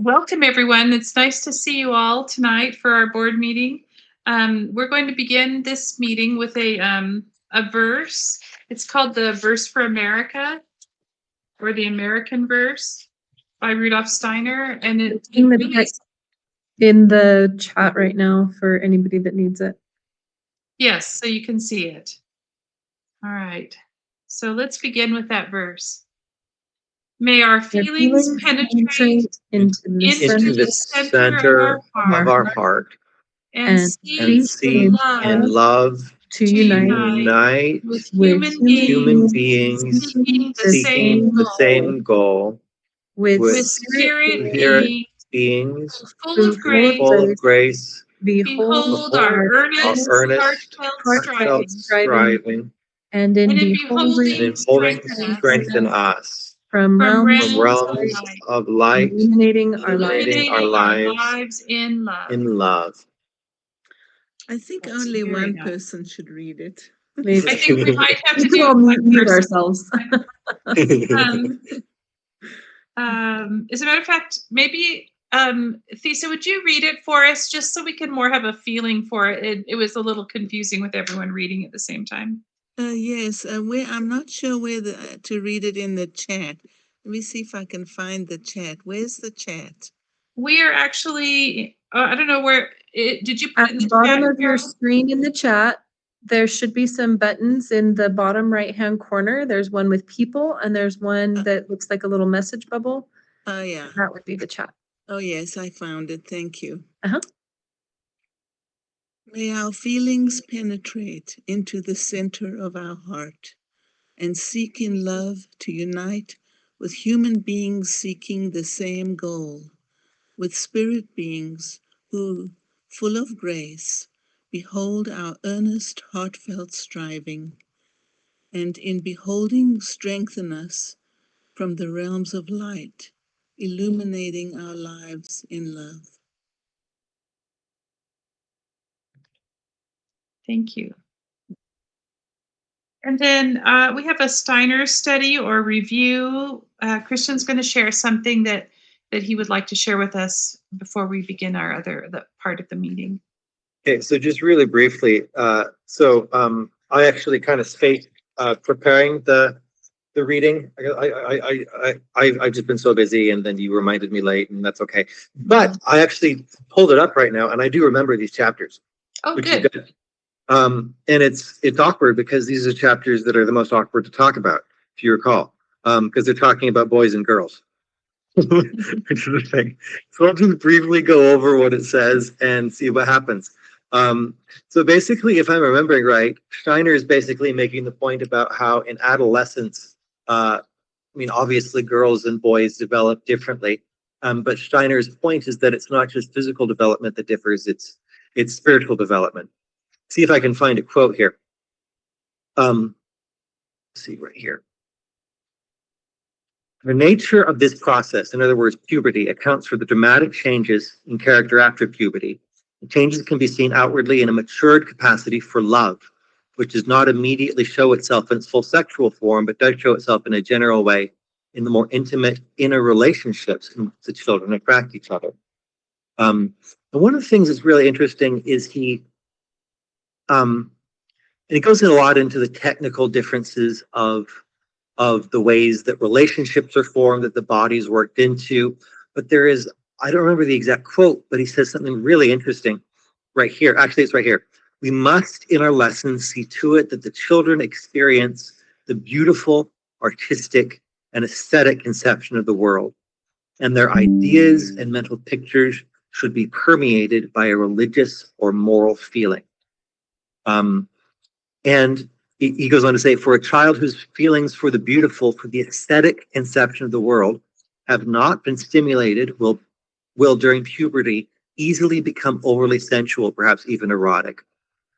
Welcome, everyone. It's nice to see you all tonight for our board meeting. We're going to begin this meeting with a verse. It's called the Verse for America, or the American Verse by Rudolf Steiner, and it's In the chat right now for anybody that needs it. yes, so you can see it. All right. So let's begin with that verse. May our feelings penetrate into the center of our heart and seek seek and love to to unite with with human beings seeking the seeking the same goal with with spirit spirit beings full of full of grace. grace. Behold our earnest, earnest, heartfelt striving, and and in in beholding beholding strengthen us from from realms realms of light, illuminating our lives. illuminating our lives in love. in love. I think That's only very one nice. person should read it. Maybe. I think we might have to We all do one mute person. ourselves. As a matter of fact, maybe Thesa, would you read it for us just so we can more have a feeling for it? It was a little confusing with everyone reading at the same time. Yes, I'm not sure where to read it in the chat. Let me see if I can find the chat. Where's the chat? We are actually, I don't know where, did you put At it in the the bottom chat, of your Carol? screen in the chat, there should be some buttons in the bottom right-hand corner. There's one with people and there's one that looks like a little message bubble. Oh, yeah. That would be the chat. Oh, yes, I found it. Thank you. Uh-huh. May our feelings penetrate into the center of our heart and seek in love to unite with human beings seeking the same goal, with spirit beings who, full of grace, behold our earnest, heartfelt striving, and in beholding strengthen us from the realms of light, illuminating our lives in love. Thank you. And then we have a Steiner study or review. Christian's going to share something that he would like to share with us before we begin the part of the meeting. Okay, so just really briefly, I actually kind of spaced preparing the reading. I've just been so busy, and then you reminded me late, and that's okay. But I actually pulled it up right now, and I do remember these chapters. Oh, which good. is good. And it's awkward because these are chapters that are the most awkward to talk about, if you recall, because they're talking about boys and girls. Which is the thing. So I'll just briefly go over what it says and see what happens. So basically, if I'm remembering right, Steiner is basically making the point about how in adolescence, obviously girls and boys develop differently. But Steiner's point is that it's not just physical development that differs, it's spiritual development. See if I can find a quote here. Let's see right here. The nature of this process, in other words, puberty, accounts for the dramatic changes in character after puberty. The changes can be seen outwardly in a matured capacity for love, which does not immediately show itself in its full sexual form, but does show itself in a general way in the more intimate inner relationships in which the children attract each other. And one of the things that's really interesting is and it goes in a lot into the technical differences of the ways that relationships are formed, that the body's worked into. But there is, I don't remember the exact quote, but he says something really interesting right here. Actually, it's right here. We must, in our lessons, see to it that the children experience the beautiful, artistic, and aesthetic conception of the world, and their ideas and mental pictures should be permeated by a religious or moral feeling. And he goes on to say, for a child whose feelings for the beautiful, for the aesthetic conception of the world have not been stimulated, will during puberty easily become overly sensual, perhaps even erotic.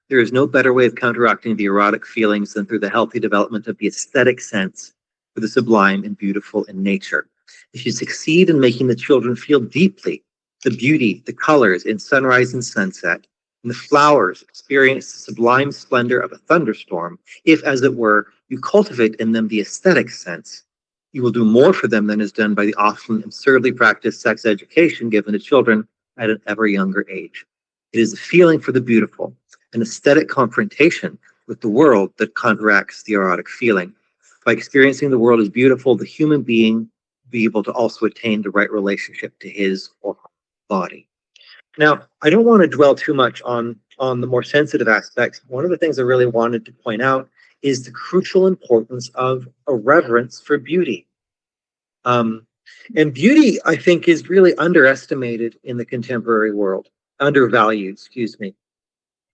There is no better way of counteracting the erotic feelings than through the healthy development of the aesthetic sense for the sublime and beautiful in nature. If you succeed in making the children feel deeply the beauty, the colors in sunrise and sunset, and the flowers experience the sublime splendor of a thunderstorm, if, as it were, you cultivate in them the aesthetic sense, you will do more for them than is done by the often absurdly practiced sex education given to children at an ever younger age. It is a feeling for the beautiful, an aesthetic confrontation with the world that counteracts the erotic feeling. By experiencing the world as beautiful, the human being be able to also attain the right relationship to his or her body. Now, I don't want to dwell too much on the more sensitive aspects. One of the things I really wanted to point out is the crucial importance of a reverence for beauty. And beauty, I think, is really underestimated in the contemporary world, undervalued, excuse me.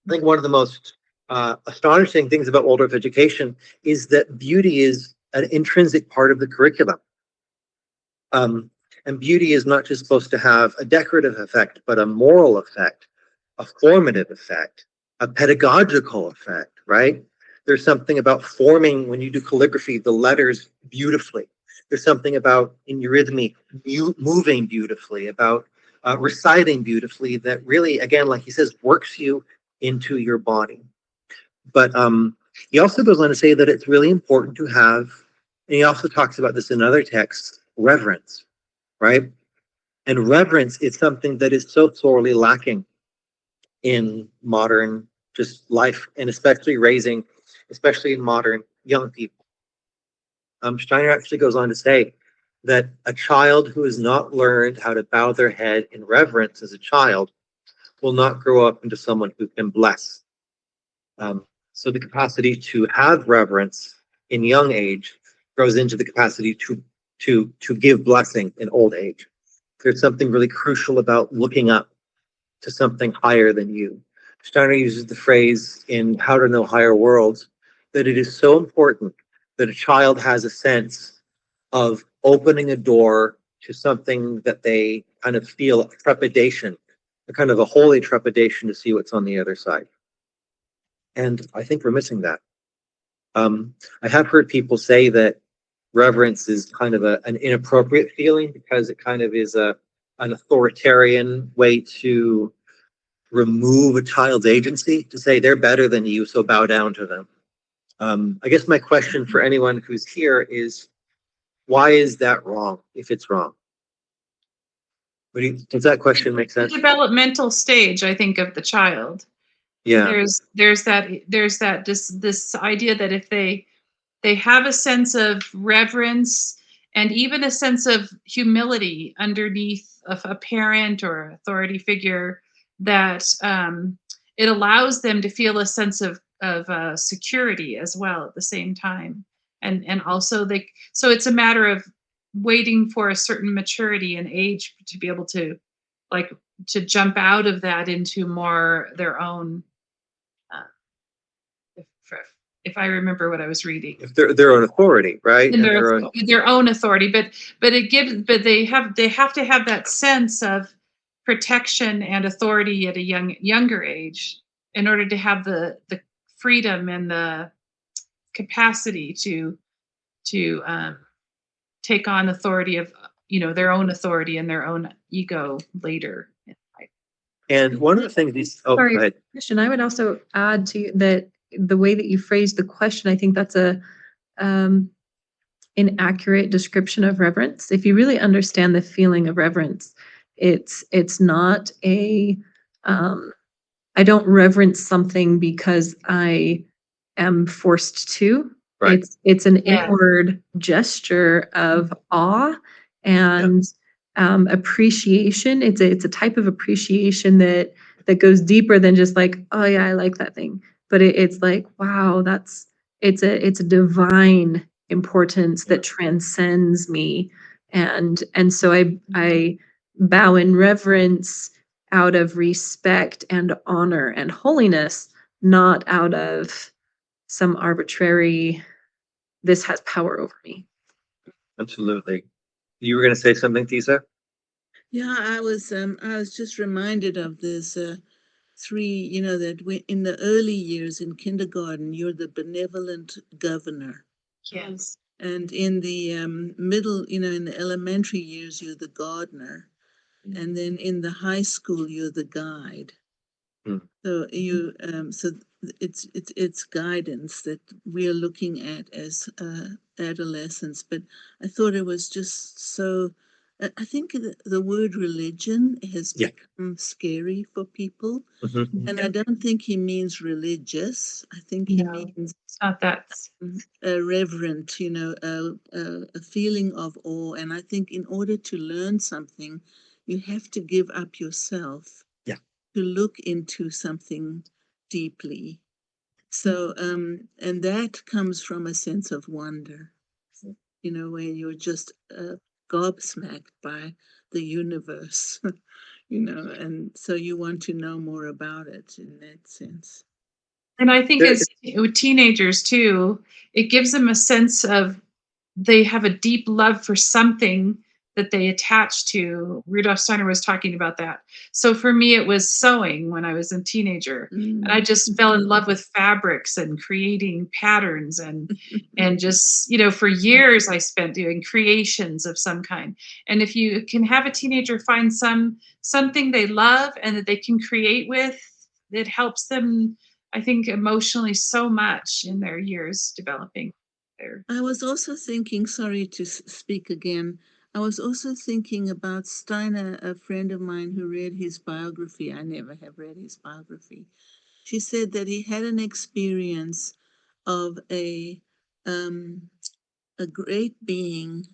I think one of the most astonishing things about Waldorf education is that beauty is an intrinsic part of the curriculum. And beauty is not just supposed to have a decorative effect, but a moral effect, a formative effect, a pedagogical effect, right? There's something about forming, when you do calligraphy, the letters beautifully. There's something about in eurythmy, moving beautifully, about reciting beautifully that really, again, like he says, works you into your body. But he also goes on to say that it's really important to have, and he also talks about this in other texts, reverence, right? And reverence is something that is so sorely lacking in modern just life, and especially in modern young people. Steiner actually goes on to say that a child who has not learned how to bow their head in reverence as a child will not grow up into someone who can bless. So the capacity to have reverence in young age grows into the capacity to give blessing in old age. There's something really crucial about looking up to something higher than you. Steiner uses the phrase in How to Know Higher Worlds that it is so important that a child has a sense of opening a door to something that they kind of feel a trepidation, a kind of a holy trepidation to see what's on the other side. And I think we're missing that. I have heard people say that reverence is kind of an inappropriate feeling because it kind of is an authoritarian way to remove a child's agency, to say they're better than you, so bow down to them. I guess my question for anyone who's here is, why is that wrong, if it's wrong? Does that question make The sense? developmental stage, I think, of the child. Yeah, There's that this idea that if they have a sense of reverence and even a sense of humility underneath of a parent or authority figure, that it allows them to feel a sense of security as well at the same time, and also so it's a matter of waiting for a certain maturity and age to be able to like to jump out of that into more their own. Uh, if, if I remember what I was reading, if they're their own authority, right? in And their own, their own authority, but they have to have that sense of protection and authority at a younger age in order to have the freedom and the capacity to take on authority of their own authority and their own ego later in life. and one of the things these. Oh, Sorry. go ahead. Christian, I would also add to that the way that you phrased the question, I think that's a inaccurate description of reverence. If you really understand the feeling of reverence, it's not a I don't reverence something because I am forced to. Right. It's an Yes. inward gesture of awe and appreciation. It's a type of appreciation that goes deeper than just like, oh yeah, I like that thing. But it's like, wow, it's a divine importance that transcends me. And so I bow in reverence out of respect and honor and holiness, not out of some arbitrary, this has power over me. Absolutely. You were going to say something, Tisa? Yeah, I was just reminded of this three, that in the early years in kindergarten, you're the benevolent governor. Yes. And in the middle, in the elementary years, you're the gardener. And then in the high school, you're the guide. Hmm. So so it's guidance that we are looking at as adolescents. But I thought it was just so. I think the word religion has Yeah. become scary for people, Mhm. and I don't think he means religious. I think he No. means It's not that. reverent, a feeling of awe. And I think in order to learn something, you have to give up yourself. Yeah. To look into something deeply. So, and that comes from a sense of wonder, where you're just gobsmacked by the universe, and so you want to know more about it in that sense. And I think There- as with teenagers too, it gives them a sense of they have a deep love for something that they attach to. Rudolf Steiner was talking about that. So for me, it was sewing when I was a teenager. And I just fell in love with fabrics and creating patterns and just, for years I spent doing creations of some kind. And if you can have a teenager find something they love and that they can create with, it helps them, I think, emotionally so much in their years developing their. I was also thinking, sorry to speak again, I was also thinking about Steiner, a friend of mine who read his biography. I never have read his biography. She said that he had an experience of a great being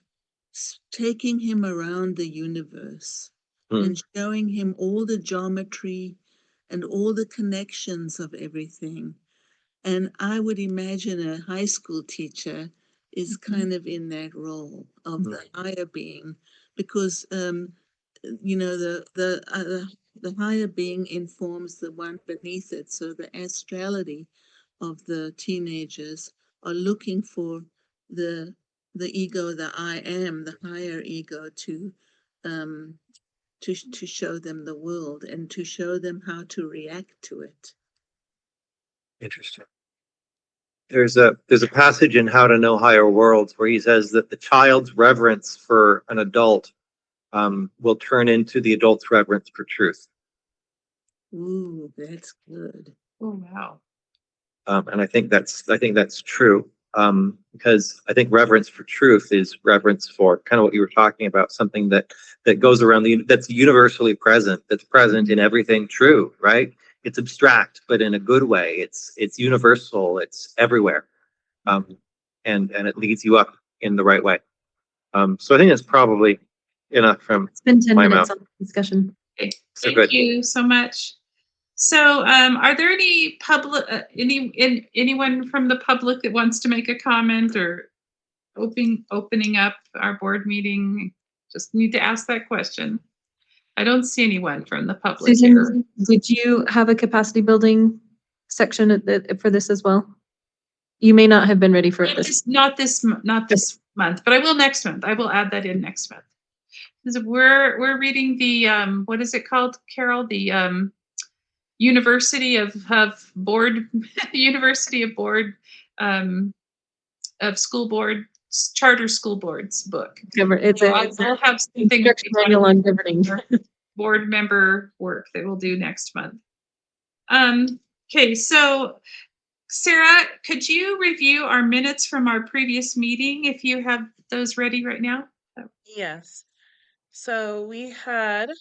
taking him around the universe and showing him all the geometry and all the connections of everything. And I would imagine a high school teacher is kind of in that role of the higher being, because the higher being informs the one beneath it. So the astrality of the teenagers are looking for the ego, the I am, the higher ego, um to show them the world and to show them how to react to it. Interesting. There's a passage in How to Know Higher Worlds where he says that the child's reverence for an adult will turn into the adult's reverence for truth. Ooh, that's good. Oh, wow. And I think that's true. Because I think reverence for truth is reverence for kind of what you were talking about, something that goes around that's universally present, that's present in everything true, right? It's abstract, but in a good way. It's universal. It's everywhere, and it leads you up in the right way. So I think that's probably enough from It's been 10 my minutes mouth. on discussion. Okay. So Thank good. you so much. So, are there any anyone from the public that wants to make a comment or opening up our board meeting? Just need to ask that question. I don't see anyone from the public here. Susan, did you have a capacity building section for this as well? You may not have been ready for this. Not this month, but I will next month. I will add that in next month. 'Cause we're reading the what is it called, Carol? The University of Board University of Board of School Board Charter School Boards book. It's So a I'll have something instruction manual on governing. board member work that we'll do next month. Okay, so Sarah, could you review our minutes from our previous meeting if you have those ready right now? Yes. So we had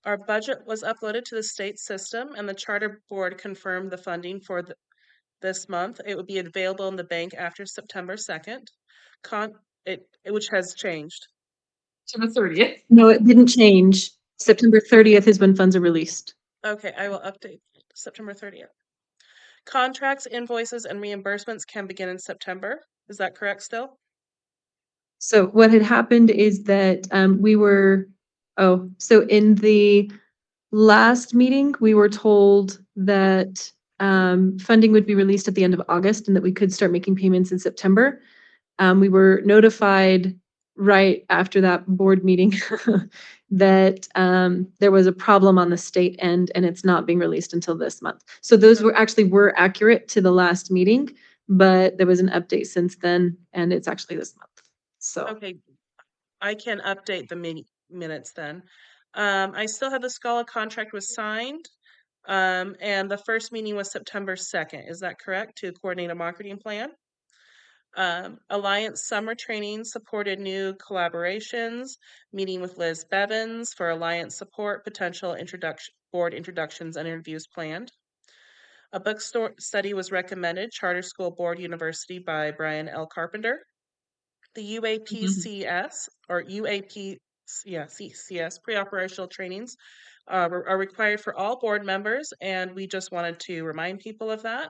our budget was uploaded to the state system and the charter board confirmed the funding for this month. It would be available in the bank after September 2nd. Which has changed. To the 30th. No, it didn't change. September 30th is when funds are released. Okay, I will update September 30th. Contracts, invoices, and reimbursements can begin in September. Is that correct still? So what had happened is that so in the last meeting, we were told that funding would be released at the end of August and that we could start making payments in September. We were notified right after that board meeting that there was a problem on the state end and it's not being released until this month. So those were accurate to the last meeting, but there was an update since then and it's actually this month. So Okay, I can update the minutes then. I still have the Scala contract was signed. And the first meeting was September 2nd. Is that correct? To coordinate a marketing plan. Alliance Summer Training supported new collaborations, meeting with Liz Bevins for Alliance support, potential board introductions and interviews planned. A bookstore study was recommended, Charter School Board University by Brian L. Carpenter. The UAPCS or CCS pre-operational trainings are required for all board members, and we just wanted to remind people of that.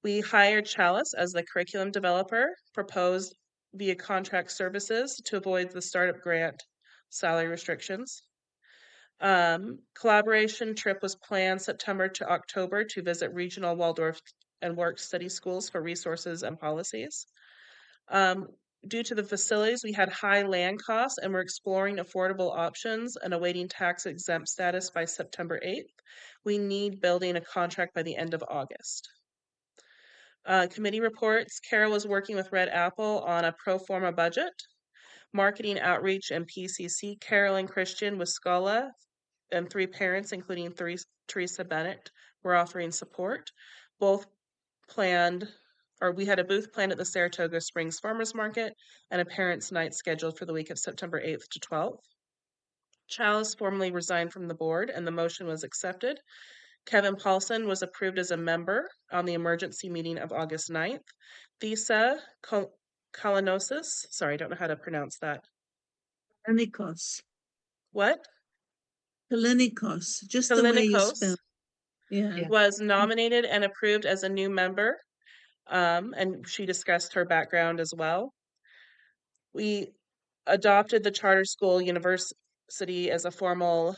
We hired Chalice as the curriculum developer, proposed via contract services to avoid the startup grant salary restrictions. Collaboration trip was planned September to October to visit regional Waldorf and work study schools for resources and policies. Due to the facilities, we had high land costs and we're exploring affordable options and awaiting tax exempt status by September 8th. We need building a contract by the end of August. Committee reports, Carol was working with Red Apple on a pro forma budget. Marketing outreach and PCC, Carol and Christian with Scala and 3 parents, including Teresa Bennett, were offering support. Both planned, or we had a booth planned at the Saratoga Springs Farmers Market and a parents' night scheduled for the week of September 8th to 12th. Chalice formally resigned from the board and the motion was accepted. Kevin Paulson was approved as a member on the emergency meeting of August 9th. Thesa Kalinosis, sorry, I don't know how to pronounce that. Kalinikos. What? Kalinikos, just the way you Kalinikos spell. Yeah. was nominated and approved as a new member, and she discussed her background as well. We adopted the Charter School University as a formal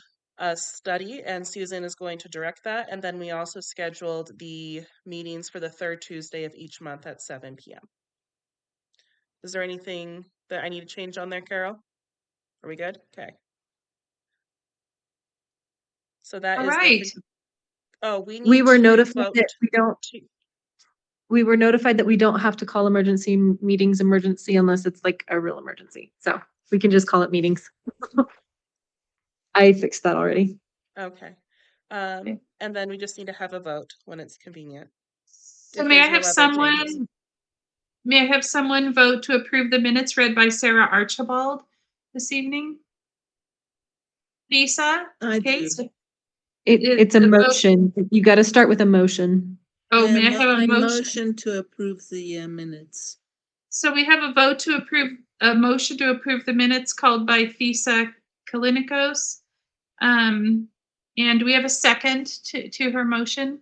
study, and Susan is going to direct that. And then we also scheduled the meetings for the 3rd Tuesday of each month at 7 p.m. Is there anything that I need to change on there, Carol? Are we good? Okay. So that All is right. We were to notified vote that we don't, to- we were notified that we don't have to call emergency meetings emergency unless it's like a real emergency. So we can just call it meetings. I fixed that already. Okay. And then we just need to have a vote when it's convenient. So if may I there's no have other changes. someone vote to approve the minutes read by Sarah Archibald this evening? Lisa? I Okay, do. so- It's a the vote- motion. You got to start with a motion. Oh, may I And have a I motion? motion to approve the minutes. So we have a motion to approve the minutes called by Thesa Kalinikos. And we have a second to her motion.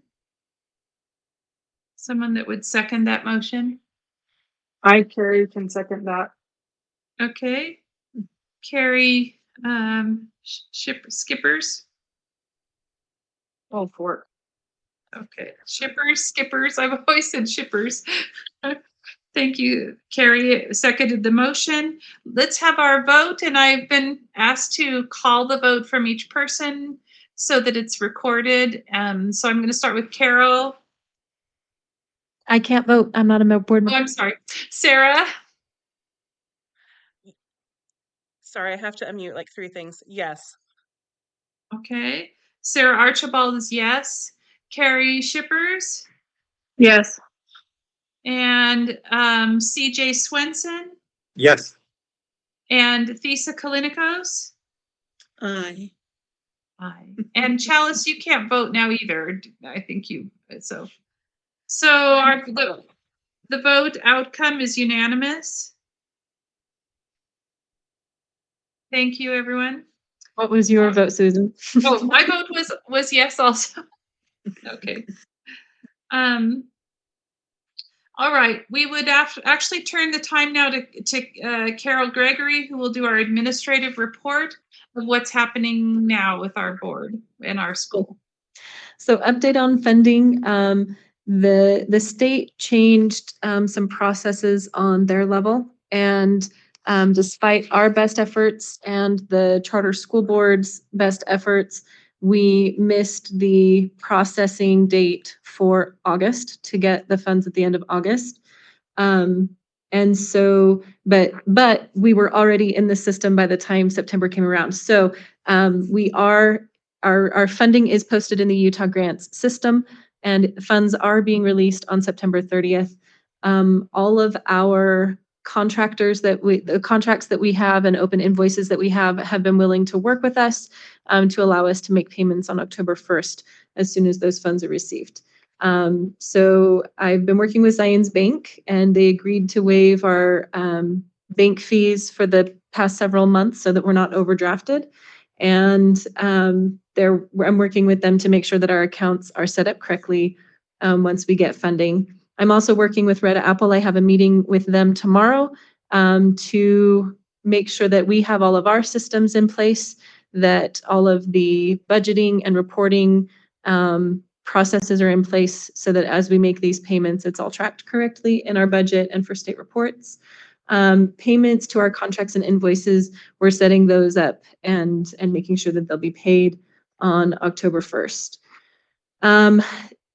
Someone that would second that motion. I, Carrie, can second that. Okay. Carrie, Skippers. All for it. Okay, Skippers. I've always said shippers. Thank you, Carrie seconded the motion. Let's have our vote, and I've been asked to call the vote from each person so that it's recorded. So I'm going to start with Carol. I can't vote. I'm not a board Oh, member. I'm sorry. Sarah. Sorry, I have to unmute like 3 things. Yes. Okay. Sarah Archibald is yes. Carrie Shippers Yes. and CJ Swenson Yes. and Thesa Kalinikos. Aye. Aye. And Chalice, you can't vote now either. I think you, so the vote outcome is unanimous. Thank you, everyone. What was your vote, Susan? Oh, my vote was yes also. Okay. All right, we would actually turn the time now to Carol Gregory, who will do our administrative report of what's happening now with our board and our school. So update on funding. The state changed some processes on their level, and despite our best efforts and the charter school board's best efforts, we missed the processing date for August to get the funds at the end of August. And so, but we were already in the system by the time September came around. So we are our funding is posted in the Utah grants system, and funds are being released on September 30th. All of our contractors the contracts that we have and open invoices that we have been willing to work with us to allow us to make payments on October 1st as soon as those funds are received. So I've been working with Zions Bank, and they agreed to waive our bank fees for the past several months so that we're not overdrafted. And I'm working with them to make sure that our accounts are set up correctly once we get funding. I'm also working with Red Apple. I have a meeting with them tomorrow to make sure that we have all of our systems in place, that all of the budgeting and reporting processes are in place so that as we make these payments, it's all tracked correctly in our budget and for state reports. Payments to our contracts and invoices, we're setting those up and making sure that they'll be paid on October 1st.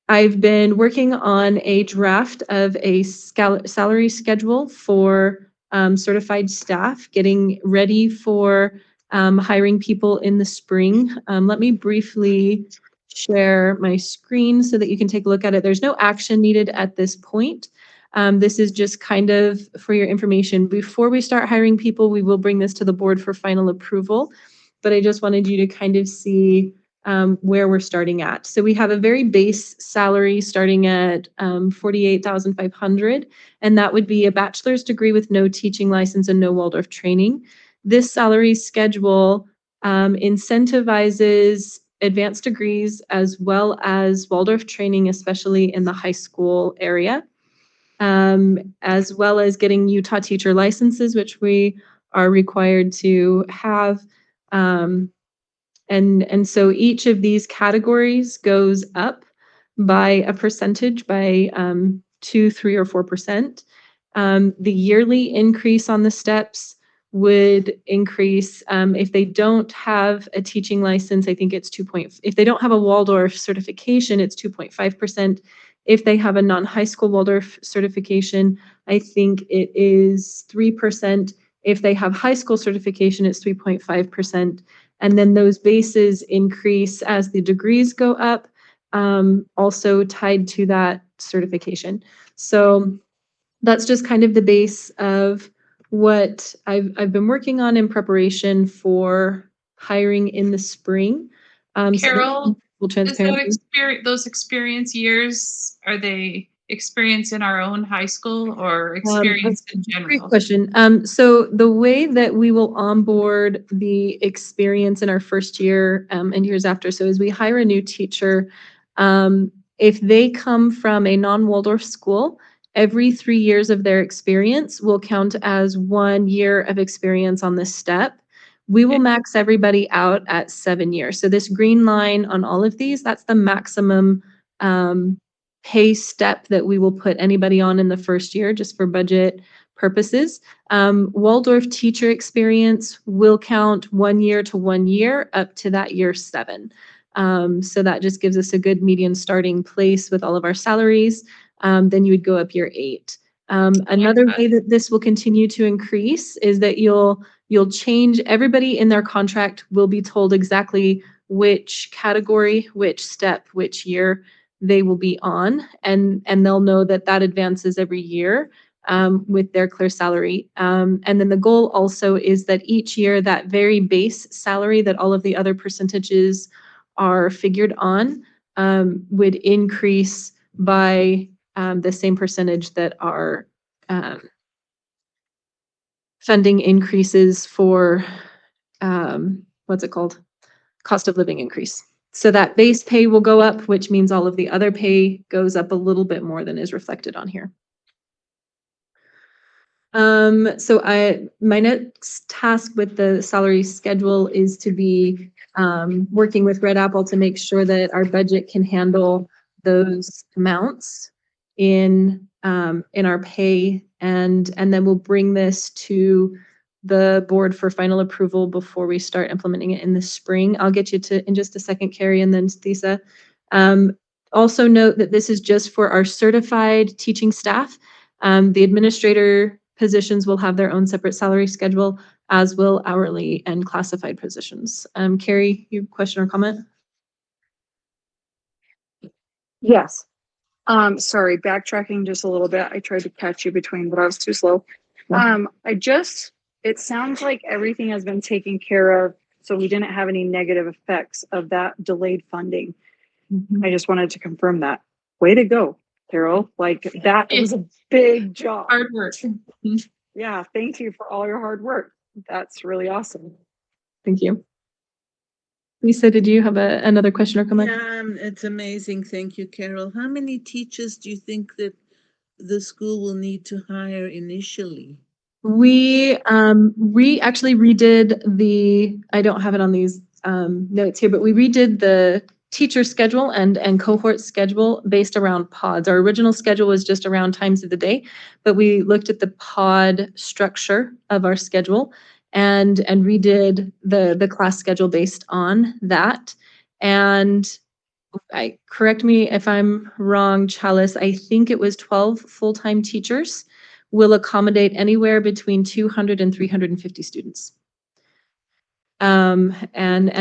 I've been working on a draft of a salary schedule for certified staff, getting ready for hiring people in the spring. Let me briefly share my screen so that you can take a look at it. There's no action needed at this point. This is just kind of for your information. Before we start hiring people, we will bring this to the board for final approval. But I just wanted you to kind of see where we're starting at. So we have a very base salary starting at $48,500, and that would be a bachelor's degree with no teaching license and no Waldorf training. This salary schedule incentivizes advanced degrees as well as Waldorf training, especially in the high school area, as well as getting Utah teacher licenses, which we are required to have. And so each of these categories goes up by a percentage, by 2, 3, or 4%. The yearly increase on the steps would increase if they don't have a teaching license. I think it's if they don't have a Waldorf certification, it's 2.5%. If they have a non-high school Waldorf certification, I think it is 3%. If they have high school certification, it's 3.5%. And then those bases increase as the degrees go up, also tied to that certification. So that's just kind of the base of what I've been working on in preparation for hiring in the spring. Carol, full is that transparency. those experience years, are they experience in our own high school or experience in Great general? question. So the way that we will onboard the experience in our first year and years after, so as we hire a new teacher, if they come from a non-Waldorf school, every 3 years of their experience will count as 1 year of experience on this step. We will max everybody out at 7 years. So this green line on all of these, that's the maximum pay step that we will put anybody on in the first year, just for budget purposes. Waldorf teacher experience will count 1 year to 1 year up to that year 7. So that just gives us a good median starting place with all of our salaries. Then you would go up year 8. Another way that this will continue to increase is that you'll change, everybody in their contract will be told exactly which category, which step, which year they will be on, and they'll know that that advances every year with their clear salary. And then the goal also is that each year that very base salary that all of the other percentages are figured on would increase by the same percentage that our funding increases for what's it called? Cost of living increase. So that base pay will go up, which means all of the other pay goes up a little bit more than is reflected on here. So my next task with the salary schedule is to be working with Red Apple to make sure that our budget can handle those amounts in our pay, and then we'll bring this to the board for final approval before we start implementing it in the spring. I'll get you to in just a second, Carrie, and then Thesa. Also note that this is just for our certified teaching staff. The administrator positions will have their own separate salary schedule, as will hourly and classified positions. Carrie, your question or comment? Yes. Sorry, backtracking just a little bit. I tried to catch you between, but I was too slow. It sounds like everything has been taken care of, so we didn't have any negative effects of that delayed funding. I just wanted to confirm that. Way to go, Carol. Like that was a big job. Hard work. Yeah, thank you for all your hard work. That's really awesome. Thank you. Lisa, did you have another question or comment? Yeah, it's amazing. Thank you, Carol. How many teachers do you think that the school will need to hire initially? We actually redid I don't have it on these notes here, but we redid the teacher schedule and cohort schedule based around pods. Our original schedule was just around times of the day, but we looked at the pod structure of our schedule and redid the class schedule based on that. And correct me if I'm wrong, Chalice, I think it was 12 full-time teachers will accommodate anywhere between 200 and 350 students. And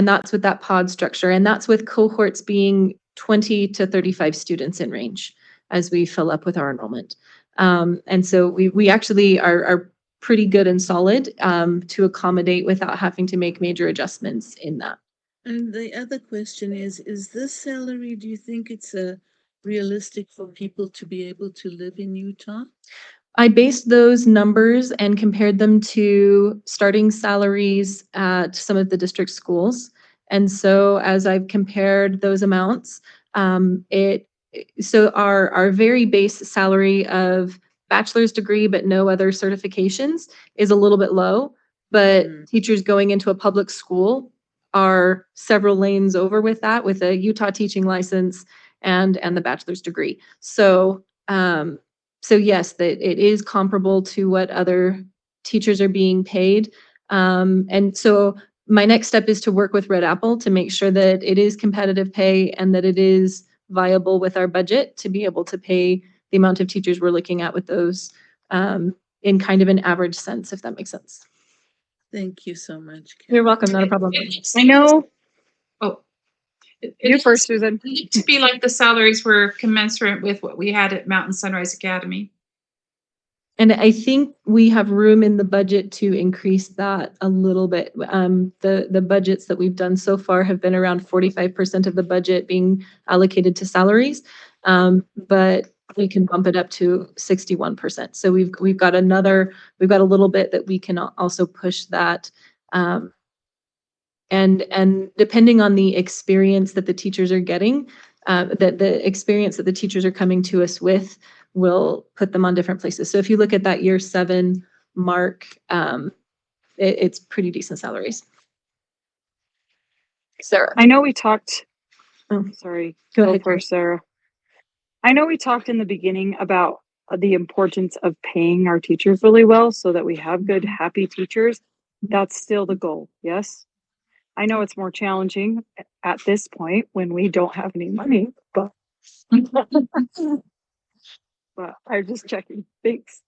that's with that pod structure, and that's with cohorts being 20 to 35 students in range as we fill up with our enrollment. And so we actually are pretty good and solid to accommodate without having to make major adjustments in that. And the other question is this salary, do you think it's realistic for people to be able to live in Utah? I based those numbers and compared them to starting salaries at some of the district schools. And so as I've compared those amounts, so our very base salary of bachelor's degree but no other certifications is a little bit low, but teachers going into a public school are several lanes over with that, with a Utah teaching license and the bachelor's degree. So yes, that it is comparable to what other teachers are being paid. And so my next step is to work with Red Apple to make sure that it is competitive pay and that it is viable with our budget to be able to pay the amount of teachers we're looking at with those in kind of an average sense, if that makes sense. Thank you so much, Carol. You're welcome, not a problem. I know. Oh. You first, Susan. It looked to be like the salaries were commensurate with what we had at Mountain Sunrise Academy. And I think we have room in the budget to increase that a little bit. The budgets that we've done so far have been around 45% of the budget being allocated to salaries, but we can bump it up to 61%. So we've got a little bit that we can also push that. And depending on the experience that the teachers are getting, the experience that the teachers are coming to us with, will put them on different places. So if you look at that year 7 mark, it's pretty decent salaries. Sarah. I know we talked. Oh, sorry. go ahead, first, Sarah. I know we talked in the beginning about the importance of paying our teachers really well so that we have good, happy teachers. That's still the goal. Yes. I know it's more challenging at this point when we don't have any money, but but I'm just checking. Thanks.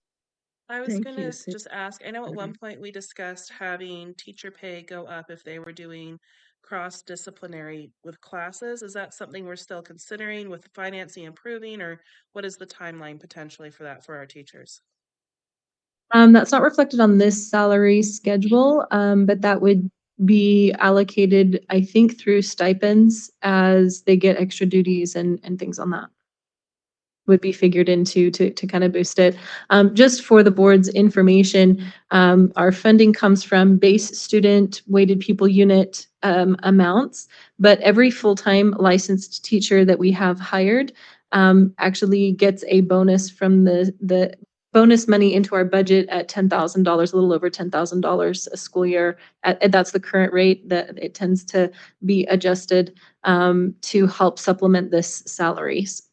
I was Thank gonna you, Sarah. just ask, I know at one point we discussed having teacher pay go up if they were doing cross-disciplinary with classes. Is that something we're still considering with financing improving, or what is the timeline potentially for that for our teachers? That's not reflected on this salary schedule, but that would be allocated, I think, through stipends as they get extra duties and things on that. Would be figured into to kind of boost it. Just for the board's information, our funding comes from base student weighted pupil unit amounts, but every full-time licensed teacher that we have hired actually gets a bonus from the bonus money into our budget at $10,000, a little over $10,000 a school year. That's the current rate that it tends to be adjusted to help supplement this salaries.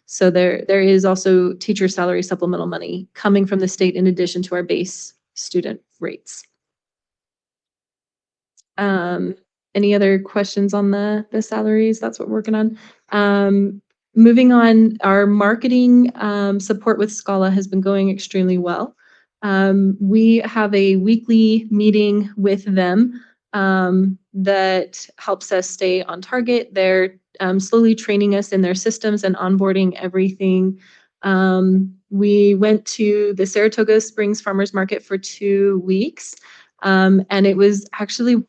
So there is also teacher salary supplemental money coming from the state in addition to our base student rates. Any other questions on the salaries? That's what we're working on. Moving on, our marketing support with Scala has been going extremely well. We have a weekly meeting with them that helps us stay on target. They're slowly training us in their systems and onboarding everything. We went to the Saratoga Springs Farmers Market for 2 weeks, and it was actually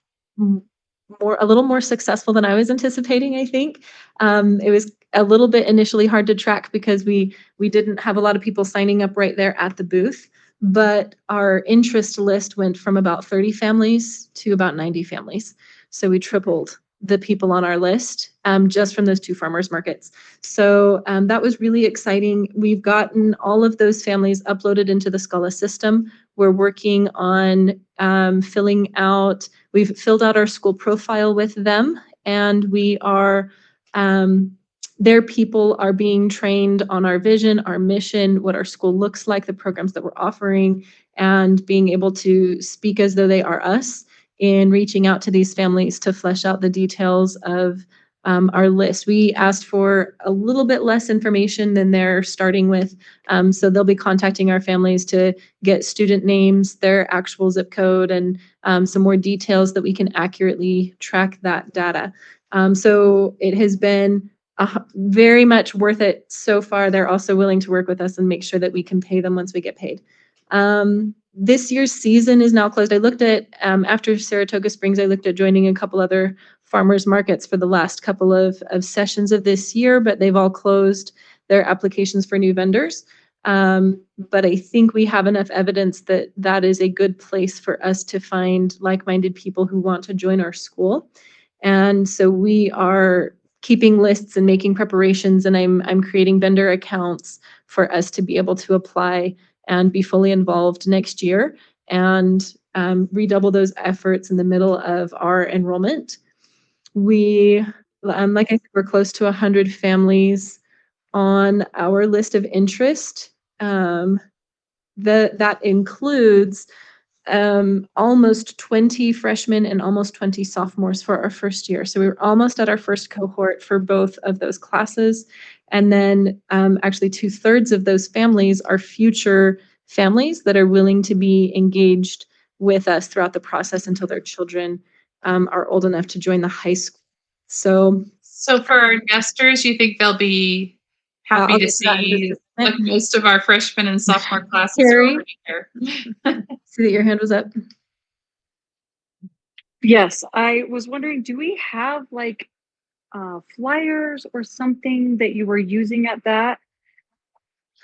a little more successful than I was anticipating, I think. It was a little bit initially hard to track because we didn't have a lot of people signing up right there at the booth, but our interest list went from about 30 families to about 90 families. So we tripled the people on our list just from those 2 farmers markets. So that was really exciting. We've gotten all of those families uploaded into the Scala system. We're working on we've filled out our school profile with them, and we are, their people are being trained on our vision, our mission, what our school looks like, the programs that we're offering, and being able to speak as though they are us in reaching out to these families to flesh out the details of our list. We asked for a little bit less information than they're starting with. So they'll be contacting our families to get student names, their actual zip code, and some more details that we can accurately track that data. So it has been very much worth it so far. They're also willing to work with us and make sure that we can pay them once we get paid. This year's season is now closed. I looked at, after Saratoga Springs, I looked at joining a couple other farmers markets for the last couple of sessions of this year, but they've all closed their applications for new vendors. But I think we have enough evidence that that is a good place for us to find like-minded people who want to join our school. And so we are keeping lists and making preparations, and I'm creating vendor accounts for us to be able to apply and be fully involved next year and redouble those efforts in the middle of our enrollment. We, like I said, we're close to 100 families on our list of interest. That includes almost 20 freshmen and almost 20 sophomores for our first year. So we were almost at our first cohort for both of those classes. And then actually 2/3 of those families are future families that are willing to be engaged with us throughout the process until their children are old enough to join the high school. So for our investors, you think they'll be happy I'll to get to that in just see a like second. most of our freshman and sophomore classes are Carrie? already here? See that your hand was up. Yes, I was wondering, do we have like flyers or something that you were using at that?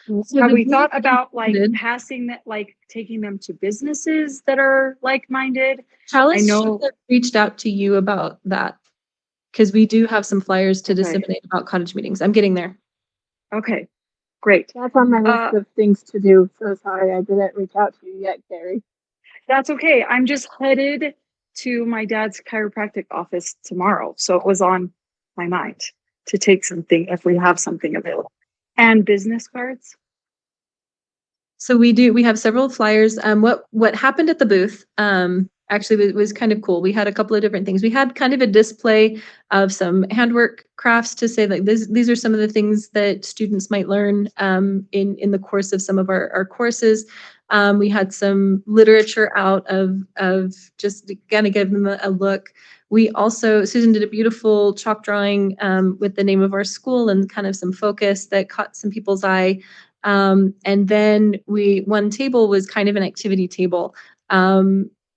So Have the we booth thought about like did. passing that, like taking them to businesses that are like-minded? Chalice I should know- have reached out to you about that because we do have some flyers to Okay. disseminate about cottage meetings. I'm getting there. Okay, great. That's on my list Uh, of things to do. So sorry I didn't reach out to you yet, Carrie. That's okay. I'm just headed to my dad's chiropractic office tomorrow. So it was on my mind to take something if we have something available. And business cards. So we have several flyers. What happened at the booth actually was kind of cool. We had a couple of different things. We had kind of a display of some handwork crafts to say like these are some of the things that students might learn in the course of some of our courses. We had some literature out of just to kind of give them a look. We also, Susan did a beautiful chalk drawing with the name of our school and kind of some focus that caught some people's eye. And then one table was kind of an activity table.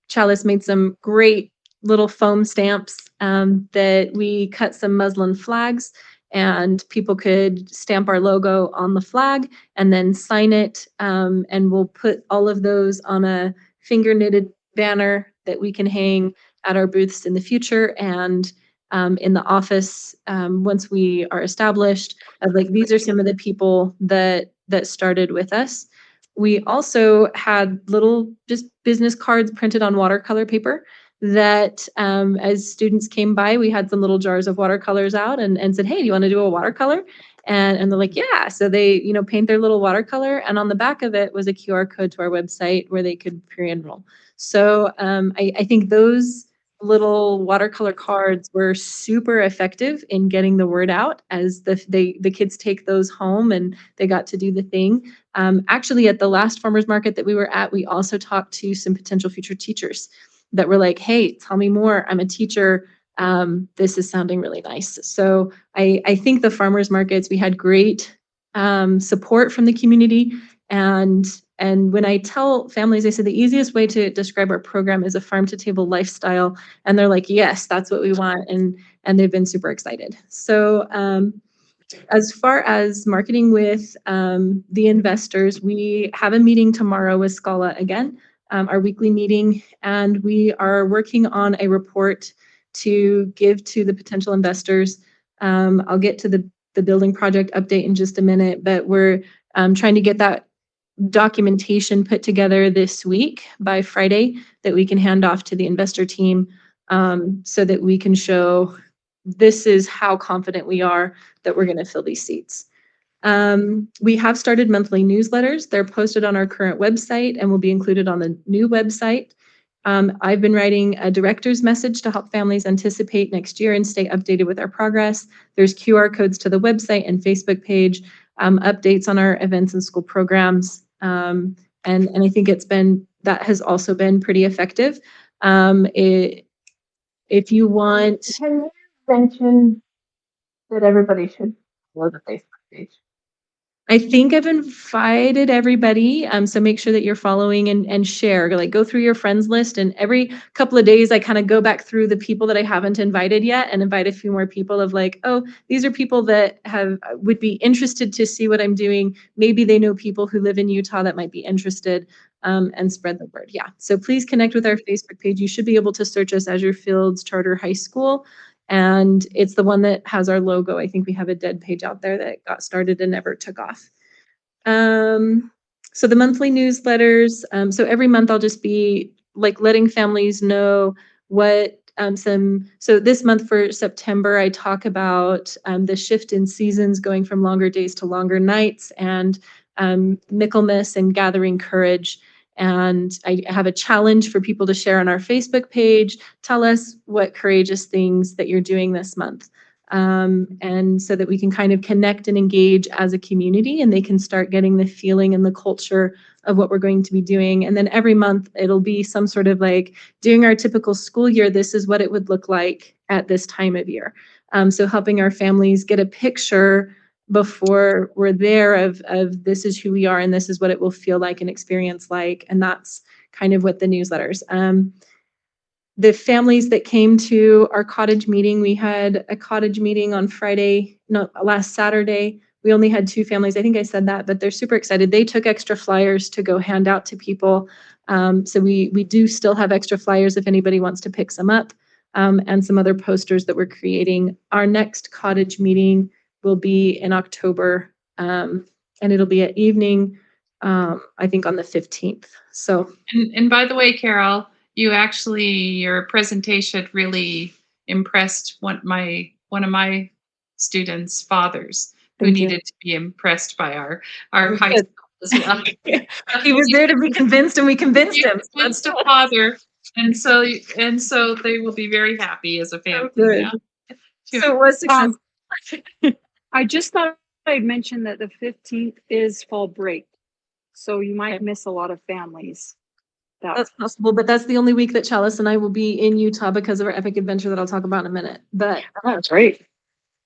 Chalice made some great little foam stamps that we cut some muslin flags, and people could stamp our logo on the flag and then sign it. And we'll put all of those on a finger knitted banner that we can hang at our booths in the future and in the office once we are established. Like these are some of the people that started with us. We also had little just business cards printed on watercolor paper that as students came by, we had some little jars of watercolors out and said, hey, do you want to do a watercolor? And they're like, yeah. So they, paint their little watercolor, and on the back of it was a QR code to our website where they could pre-enroll. So I think those little watercolor cards were super effective in getting the word out as the kids take those home and they got to do the thing. Actually, at the last farmers market that we were at, we also talked to some potential future teachers that were like, hey, tell me more. I'm a teacher. this is sounding really nice. So I think the farmers markets, we had great support from the community. And when I tell families, I say the easiest way to describe our program is a farm to table lifestyle. And they're like, yes, that's what we want. And they've been super excited. So as far as marketing with the investors, we have a meeting tomorrow with Scala again, our weekly meeting, and we are working on a report to give to the potential investors. I'll get to the building project update in just a minute, but we're trying to get that documentation put together this week by Friday that we can hand off to the investor team so that we can show this is how confident we are that we're going to fill these seats. We have started monthly newsletters. They're posted on our current website and will be included on the new website. I've been writing a director's message to help families anticipate next year and stay updated with our progress. There's QR codes to the website and Facebook page, updates on our events and school programs. And I think that has also been pretty effective. If you want, Can you mention that everybody should follow the Facebook page? I think I've invited everybody. So make sure that you're following and share, like go through your friends list, and every couple of days I kind of go back through the people that I haven't invited yet and invite a few more people of like, oh, these are people that would be interested to see what I'm doing. Maybe they know people who live in Utah that might be interested, and spread the word. Yeah. So please connect with our Facebook page. You should be able to search us Azure Fields Charter High School. And it's the one that has our logo. I think we have a dead page out there that got started and never took off. So the monthly newsletters. So every month I'll just be like letting families know what so this month for September, I talk about the shift in seasons going from longer days to longer nights, and Michaelmas and gathering courage. And I have a challenge for people to share on our Facebook page. Tell us what courageous things that you're doing this month. And so that we can kind of connect and engage as a community, and they can start getting the feeling and the culture of what we're going to be doing. And then every month it'll be some sort of like, during our typical school year, this is what it would look like at this time of year. So helping our families get a picture before we're there of this is who we are and this is what it will feel like and experience like. And that's kind of what the newsletters. The families that came to our cottage meeting, we had a cottage meeting on last Saturday. We only had 2 families. I think I said that, but they're super excited. They took extra flyers to go hand out to people. So we do still have extra flyers if anybody wants to pick some up, and some other posters that we're creating. Our next cottage meeting will be in October, and it'll be at evening, I think on the 15th. So, And by the way, Carol, your presentation really impressed one of my students' fathers who Thank you. needed to be impressed by our Oh, high good. school as well. He was there to be convinced, and we convinced He him. convinced a father, and so they will be very happy as a family. Good. Yeah. So what's success? I just thought I'd mention that the 15th is fall break. So you might miss a lot of families. That's possible, but that's the only week that Chalice and I will be in Utah because of our epic adventure that I'll talk about in a minute. But That's great.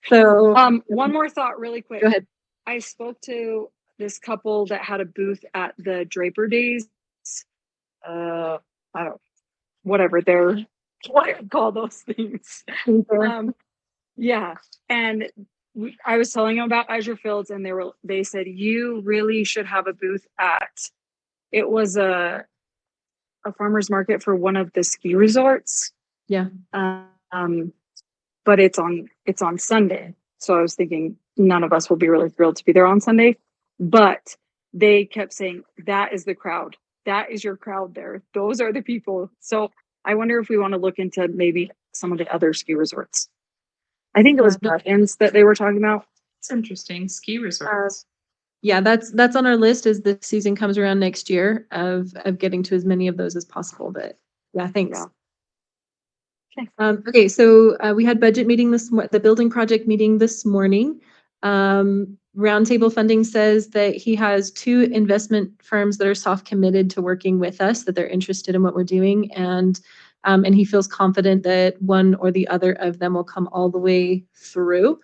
so One more thought really quick. Go ahead. I spoke to this couple that had a booth at the Draper Days. Whatever they're, what do you call those things? Yeah. And I was telling them about Azure Fields, and they said, you really should have a booth it was a farmer's market for one of the ski resorts. Yeah. But it's on Sunday. So I was thinking none of us will be really thrilled to be there on Sunday, but they kept saying that is the crowd. That is your crowd there. Those are the people. So I wonder if we want to look into maybe some of the other ski resorts. I think it was Buttons that they were talking about. It's interesting. Ski resorts. Yeah, that's on our list as the season comes around next year of getting to as many of those as possible. But yeah, thanks. Yeah. Okay, so we had budget meeting the building project meeting this morning. Roundtable Funding says that he has 2 investment firms that are soft committed to working with us, that they're interested in what we're doing. And And he feels confident that one or the other of them will come all the way through.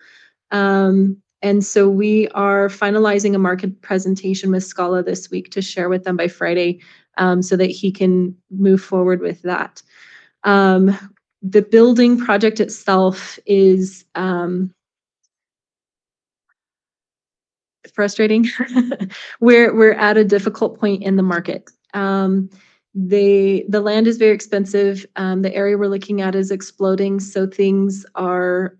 And so we are finalizing a market presentation with Scala this week to share with them by Friday, so that he can move forward with that. The building project itself is frustrating. We're at a difficult point in the market. The land is very expensive. The area we're looking at is exploding, so things are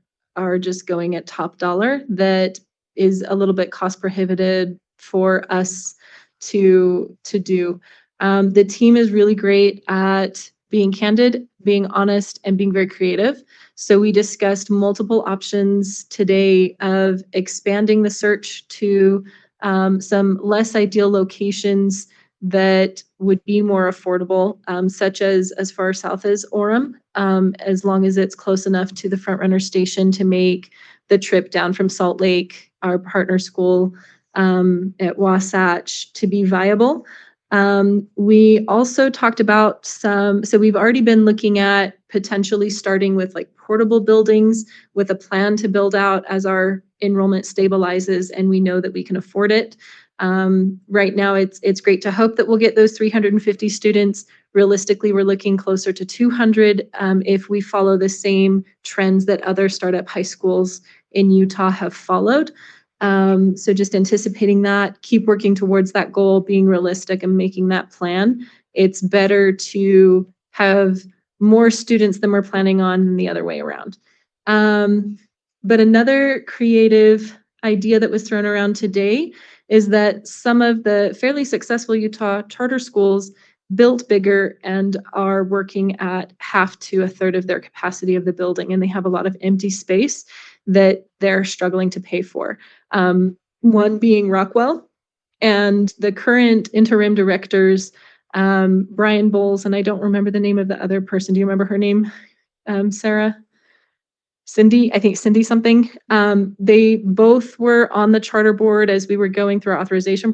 just going at top dollar. That is a little bit cost prohibitive for us to do. The team is really great at being candid, being honest, and being very creative. So we discussed multiple options today of expanding the search to some less ideal locations that would be more affordable, such as far south as Orem, as long as it's close enough to the Front Runner station to make the trip down from Salt Lake, our partner school at Wasatch, to be viable. We also talked about so we've already been looking at potentially starting with like portable buildings with a plan to build out as our enrollment stabilizes and we know that we can afford it. Right now, it's great to hope that we'll get those 350 students. Realistically, we're looking closer to 200 if we follow the same trends that other startup high schools in Utah have followed. So just anticipating that, keep working towards that goal, being realistic and making that plan. It's better to have more students than we're planning on than the other way around. But another creative idea that was thrown around today is that some of the fairly successful Utah charter schools built bigger and are working at half to a third of their capacity of the building, and they have a lot of empty space that they're struggling to pay for. One being Rockwell, and the current interim directors, Brian Bowles, and I don't remember the name of the other person. Do you remember her name, Sarah? Cindy, I think Cindy something. They both were on the charter board as we were going through our authorization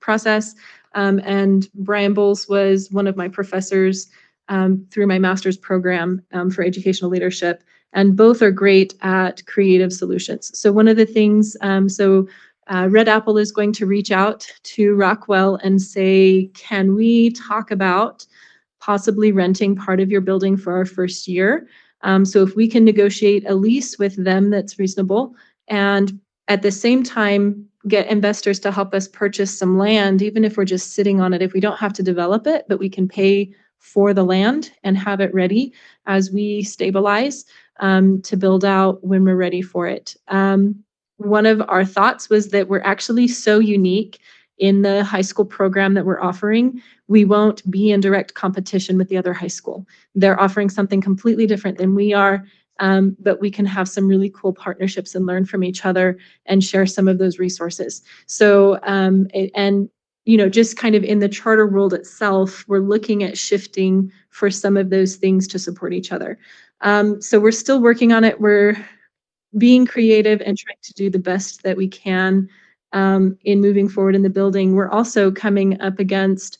process. And Brian Bowles was one of my professors through my master's program for educational leadership. And both are great at creative solutions. So one of the things, Red Apple is going to reach out to Rockwell and say, can we talk about possibly renting part of your building for our first year? So if we can negotiate a lease with them that's reasonable, and at the same time get investors to help us purchase some land, even if we're just sitting on it, if we don't have to develop it, but we can pay for the land and have it ready as we stabilize to build out when we're ready for it. One of our thoughts was that we're actually so unique in the high school program that we're offering, we won't be in direct competition with the other high school. They're offering something completely different than we are, but we can have some really cool partnerships and learn from each other and share some of those resources. So, and you know, just kind of in the charter world itself, we're looking at shifting for some of those things to support each other. So we're still working on it. We're being creative and trying to do the best that we can in moving forward in the building. We're also coming up against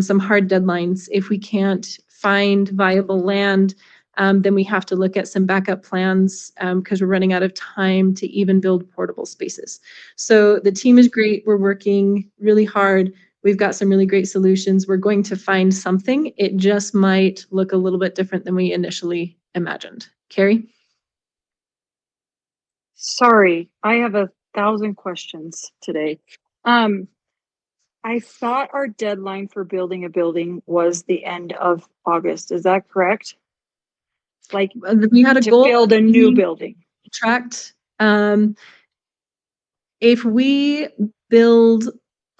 some hard deadlines. If we can't find viable land, then we have to look at some backup plans because we're running out of time to even build portable spaces. So the team is great. We're working really hard. We've got some really great solutions. We're going to find something. It just might look a little bit different than we initially imagined. Carrie? Sorry, I have 1,000 questions today. I thought our deadline for building a building was the end of August. Is that correct? Like We had a to goal build a new building. tracked. If we build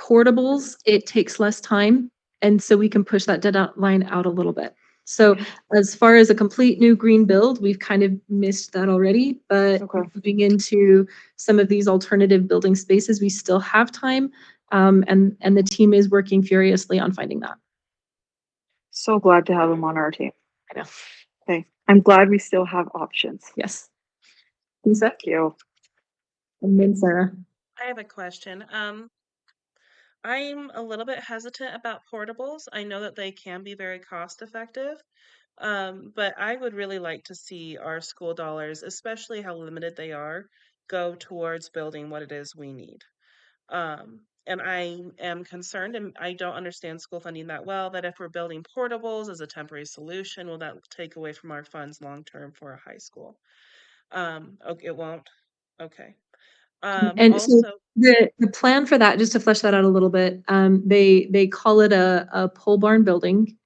portables, it takes less time, and so we can push that deadline out a little bit. So as far as a complete new green build, we've kind of missed that already, but Okay. moving into some of these alternative building spaces, we still have time, and the team is working furiously on finding that. So glad to have him on our team. I know. Okay. I'm glad we still have options. Yes. Lisa? Thank you. And then Sarah. I have a question. I'm a little bit hesitant about portables. I know that they can be very cost effective, But I would really like to see our school dollars, especially how limited they are, go towards building what it is we need. And I am concerned, and I don't understand school funding that well, that if we're building portables as a temporary solution, will that take away from our funds long term for a high school? Okay, it won't. Okay. And so Also, the plan for that, just to flesh that out a little bit, they call it a pole barn building.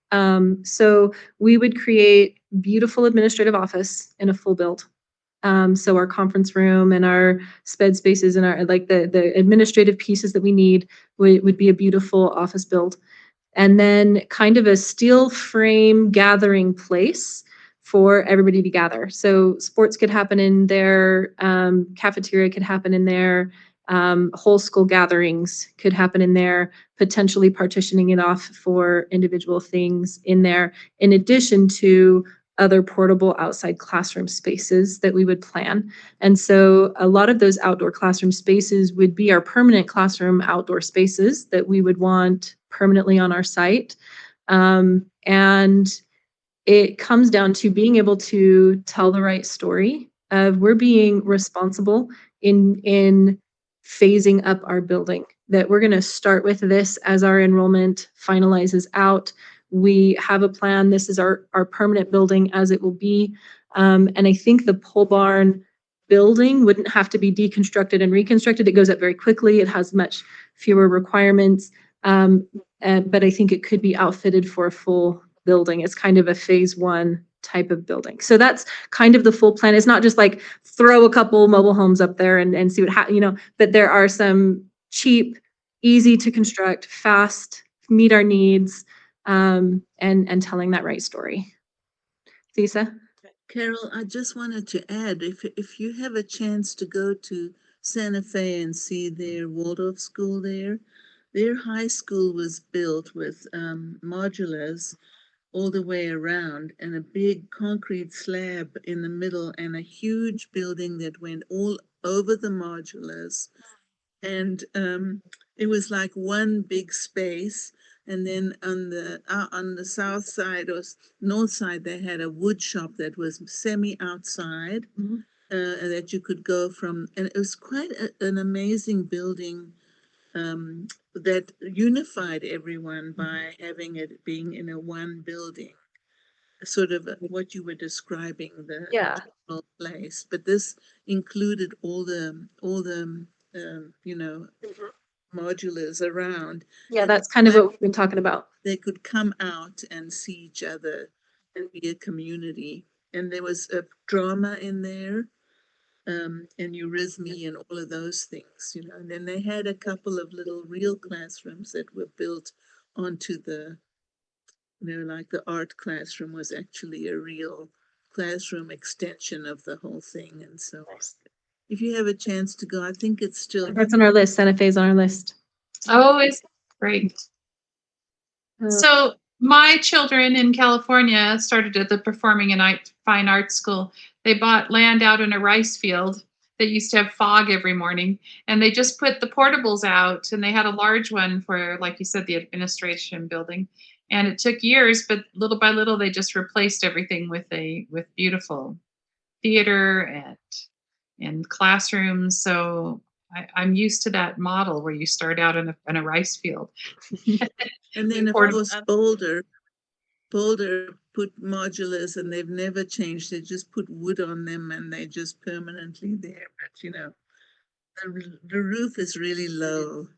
So we would create beautiful administrative office in a full build. So our conference room and our sped spaces and our like the administrative pieces that we need would be a beautiful office build. And then kind of a steel frame gathering place for everybody to gather. So sports could happen in there, cafeteria could happen in there, whole school gatherings could happen in there, potentially partitioning it off for individual things in there, in addition to other portable outside classroom spaces that we would plan. And so a lot of those outdoor classroom spaces would be our permanent classroom outdoor spaces that we would want permanently on our site. And it comes down to being able to tell the right story of we're being responsible in phasing up our building, that we're going to start with this as our enrollment finalizes out. We have a plan. This is our permanent building as it will be. And I think the pole barn building wouldn't have to be deconstructed and reconstructed. It goes up very quickly. It has much fewer requirements. But I think it could be outfitted for a full building. It's kind of a phase one type of building. So that's kind of the full plan. It's not just like throw a couple mobile homes up there and see what happens, but there are some cheap, easy to construct, fast, meet our needs, and telling that right story. Lisa? Carol, I just wanted to add, if you have a chance to go to Santa Fe and see their Waldorf school there, their high school was built with modulars all the way around and a big concrete slab in the middle and a huge building that went all over the modulars. And it was like one big space. And then on the south side or north side, they had a wood shop that was semi outside, that you could go from. And it was quite an amazing building that unified everyone by having it being in a one building, sort of what you were describing, the general place. But this included all the modulars around. Yeah, that's kind of what we've been talking about. They could come out and see each other and be a community. And there was a drama in there, and eurythmy and all of those things, And then they had a couple of little real classrooms that were built onto the, like the art classroom was actually a real classroom extension of the whole thing. And so if you have a chance to go, I think it's still. That's on our list. Santa Fe's on our list. Oh, it's great. So my children in California started at the Performing and Fine Arts School. They bought land out in a rice field that used to have fog every morning, and they just put the portables out, and they had a large one for, like you said, the administration building. And it took years, but little by little, they just replaced everything with beautiful theater and classrooms. So I'm used to that model where you start out in a rice field. And then of course Boulder put modulars and they've never changed. They just put wood on them and they're just permanently there. But the roof is really low.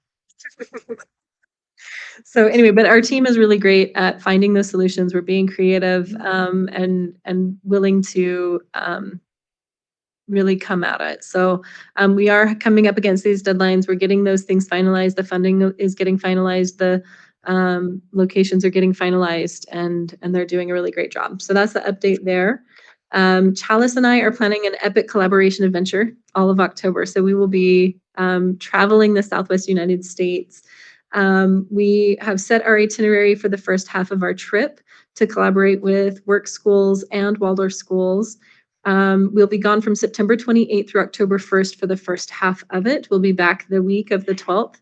So anyway, but our team is really great at finding those solutions. We're being creative and willing to really come at it. So we are coming up against these deadlines. We're getting those things finalized. The funding is getting finalized. The locations are getting finalized, and they're doing a really great job. So that's the update there. Chalice and I are planning an epic collaboration adventure all of October. So we will be traveling the Southwest United States. We have set our itinerary for the first half of our trip to collaborate with work schools and Waldorf schools. We'll be gone from September 28th through October 1st for the first half of it. We'll be back the week of the 12th.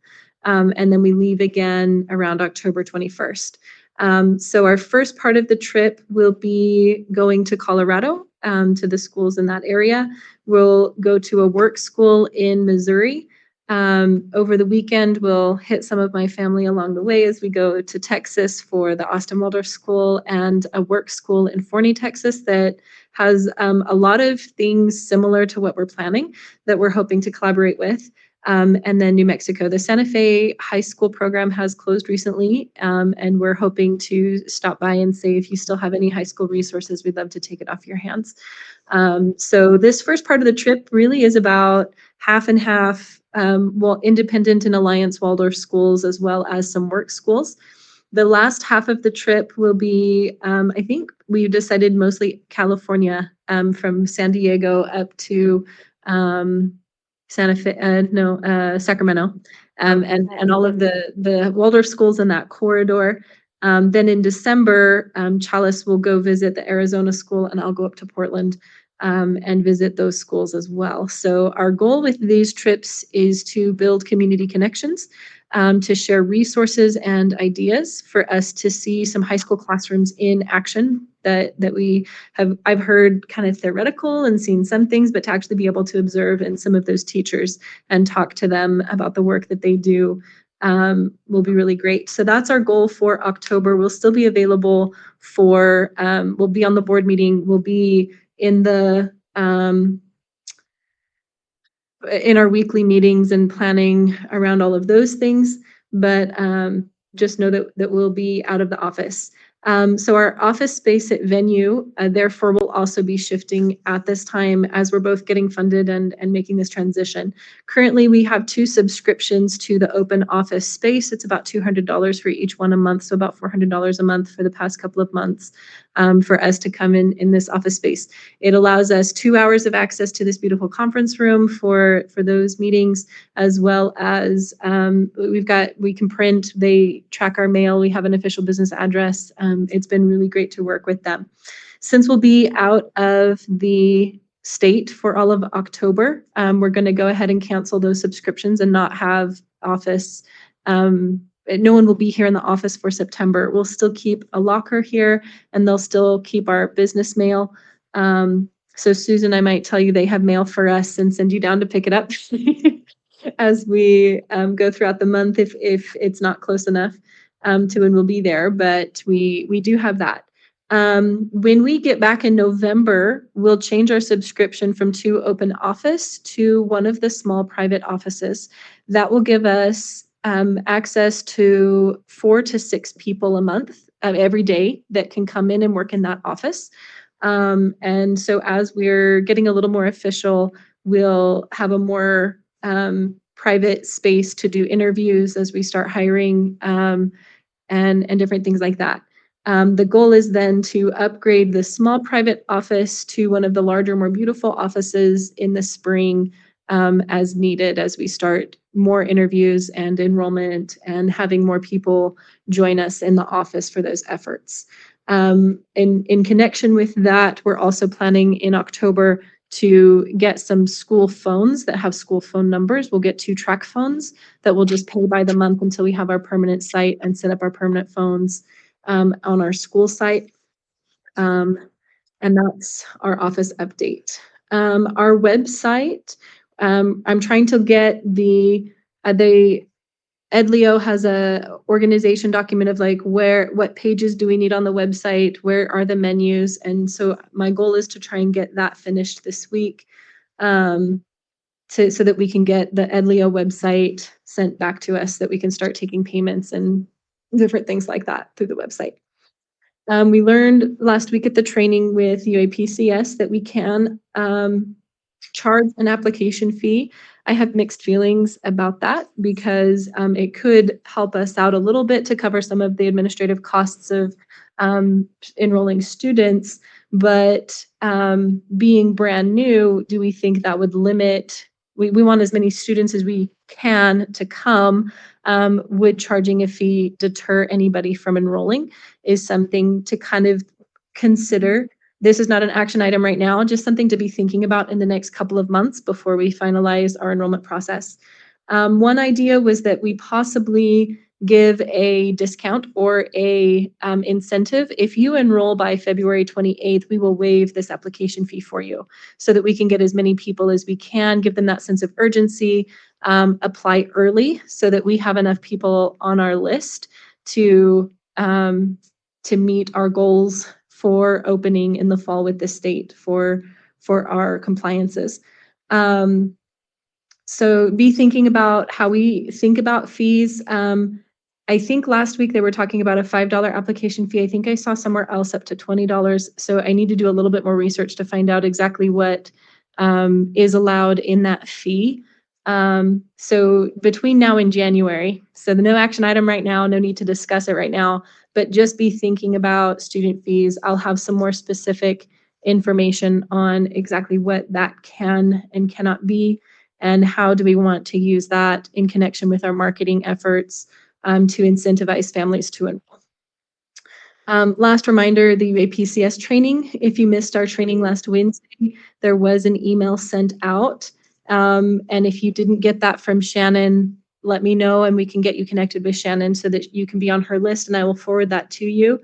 And then we leave again around October 21st. So our first part of the trip will be going to Colorado, to the schools in that area. We'll go to a work school in Missouri. Over the weekend, we'll hit some of my family along the way as we go to Texas for the Austin Waldorf School and a work school in Forney, Texas that has a lot of things similar to what we're planning that we're hoping to collaborate with. And then New Mexico. The Santa Fe High School program has closed recently, and we're hoping to stop by and say, if you still have any high school resources, we'd love to take it off your hands. So this first part of the trip really is about half and half, independent and Alliance Waldorf schools, as well as some work schools. The last half of the trip will be, I think we've decided mostly California, from San Diego up to Sacramento, and all of the Waldorf schools in that corridor. Then in December, Chalice will go visit the Arizona school, and I'll go up to Portland and visit those schools as well. So our goal with these trips is to build community connections, to share resources and ideas, for us to see some high school classrooms in action that we have. I've heard kind of theoretical and seen some things, but to actually be able to observe in some of those teachers and talk to them about the work that they do will be really great. So that's our goal for October. We'll still be available for, we'll be on the board meeting, we'll be in the in our weekly meetings and planning around all of those things, but just know that we'll be out of the office. So our office space at Venue, therefore, will also be shifting at this time as we're both getting funded and making this transition. Currently, we have 2 subscriptions to the open office space. It's about $200 for each one a month, so about $400 a month for the past couple of months, for us to come in this office space. It allows us 2 hours of access to this beautiful conference room for those meetings, as well as we can print, they track our mail, we have an official business address. It's been really great to work with them. Since we'll be out of the state for all of October, we're going to go ahead and cancel those subscriptions and not have office. No one will be here in the office for September. We'll still keep a locker here, and they'll still keep our business mail. So Susan, I might tell you they have mail for us and send you down to pick it up as we go throughout the month if it's not close enough to when we'll be there. But we do have that. When we get back in November, we'll change our subscription from 2 open office to one of the small private offices. That will give us access to 4 to 6 people a month, every day, that can come in and work in that office. And so as we're getting a little more official, we'll have a more private space to do interviews as we start hiring, and different things like that. The goal is then to upgrade the small private office to one of the larger, more beautiful offices in the spring, as needed, as we start more interviews and enrollment and having more people join us in the office for those efforts. In connection with that, we're also planning in October to get some school phones that have school phone numbers. We'll get 2 track phones that we'll just pay by the month until we have our permanent site and set up our permanent phones on our school site. And that's our office update. Our website, I'm trying to get the EdLeo has a organization document of like what pages do we need on the website, where are the menus, and so my goal is to try and get that finished this week, so that we can get the EdLeo website sent back to us, that we can start taking payments and different things like that through the website. We learned last week at the training with UAPCS that we can charge an application fee. I have mixed feelings about that because it could help us out a little bit to cover some of the administrative costs of enrolling students, but being brand new, do we think that would limit, we want as many students as we can to come. Would charging a fee deter anybody from enrolling is something to kind of consider. This is not an action item right now, just something to be thinking about in the next couple of months before we finalize our enrollment process. One idea was that we possibly give a discount or a incentive. If you enroll by February 28th, we will waive this application fee for you so that we can get as many people as we can, give them that sense of urgency, apply early so that we have enough people on our list to meet our goals for opening in the fall with the state for our compliances. So be thinking about how we think about fees. I think last week they were talking about a $5 application fee. I think I saw somewhere else up to $20. So I need to do a little bit more research to find out exactly what is allowed in that fee. So between now and January, so the no action item right now, no need to discuss it right now, but just be thinking about student fees. I'll have some more specific information on exactly what that can and cannot be, and how do we want to use that in connection with our marketing efforts to incentivize families to enroll. Last reminder, the UAPCS training. If you missed our training last Wednesday, there was an email sent out. And if you didn't get that from Shannon, let me know and we can get you connected with Shannon so that you can be on her list, and I will forward that to you.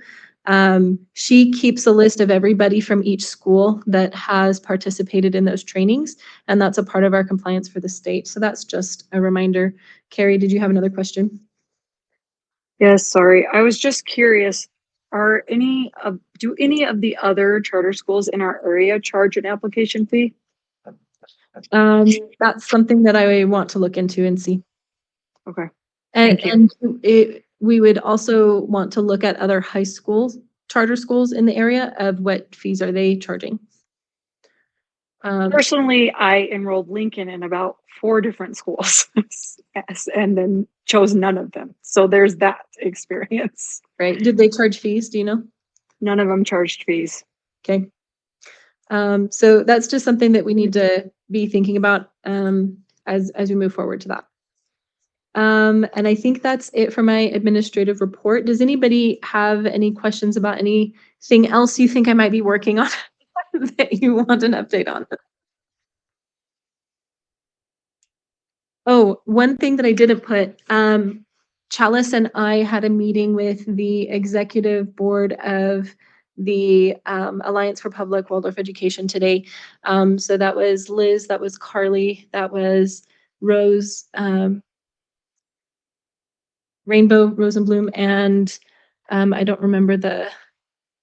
She keeps a list of everybody from each school that has participated in those trainings, and that's a part of our compliance for the state. So that's just a reminder. Carrie, did you have another question? Yes, sorry. I was just curious. Do any of the other charter schools in our area charge an application fee? That's something that I want to look into and see. Okay. And, Thank you. and we would also want to look at other high schools, charter schools in the area of what fees are they charging. Personally, I enrolled Lincoln in about 4 different schools yes, and then chose none of them. So there's that experience. Right. Did they charge fees? Do you know? None of them charged fees. Okay. So that's just something that we need to be thinking about as we move forward to that. And I think that's it for my administrative report. Does anybody have any questions about anything else you think I might be working on that you want an update on? Oh, one thing that I didn't put, Chalice and I had a meeting with the executive board of the Alliance for Public Waldorf Education today. So that was Liz, that was Carly, that was Rose, Rainbow Rosenblum, and I don't remember the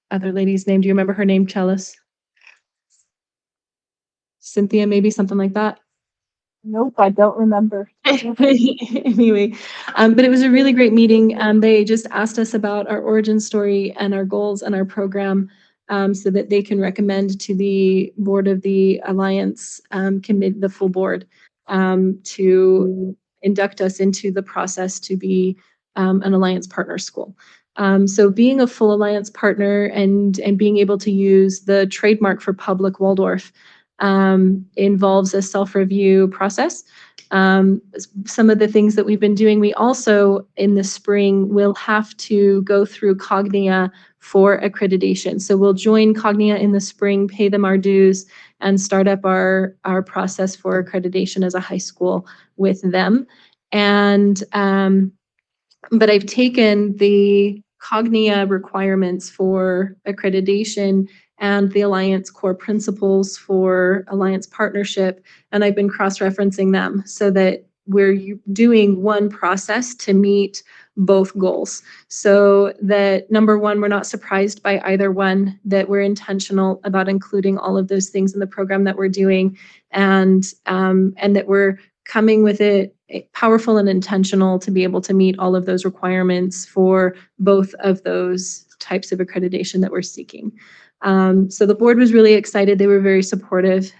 other lady's name. Do you remember her name, Chalice? Cynthia, maybe, something like that. Nope, I don't remember. Anyway, but it was a really great meeting. They just asked us about our origin story and our goals and our program, so that they can recommend to the board of the Alliance committee, the full board, to induct us into the process to be an Alliance partner school. So being a full Alliance partner and being able to use the trademark for Public Waldorf involves a self-review process. Some of the things that we've been doing, we also in the spring will have to go through Cognia for accreditation. So we'll join Cognia in the spring, pay them our dues, and start up our process for accreditation as a high school with them. And but I've taken the Cognia requirements for accreditation and the Alliance core principles for Alliance partnership, and I've been cross-referencing them so that we're doing one process to meet both goals. So that number one, we're not surprised by either one, that we're intentional about including all of those things in the program that we're doing, and that we're coming with it powerful and intentional to be able to meet all of those requirements for both of those types of accreditation that we're seeking. So the board was really excited. They were very supportive.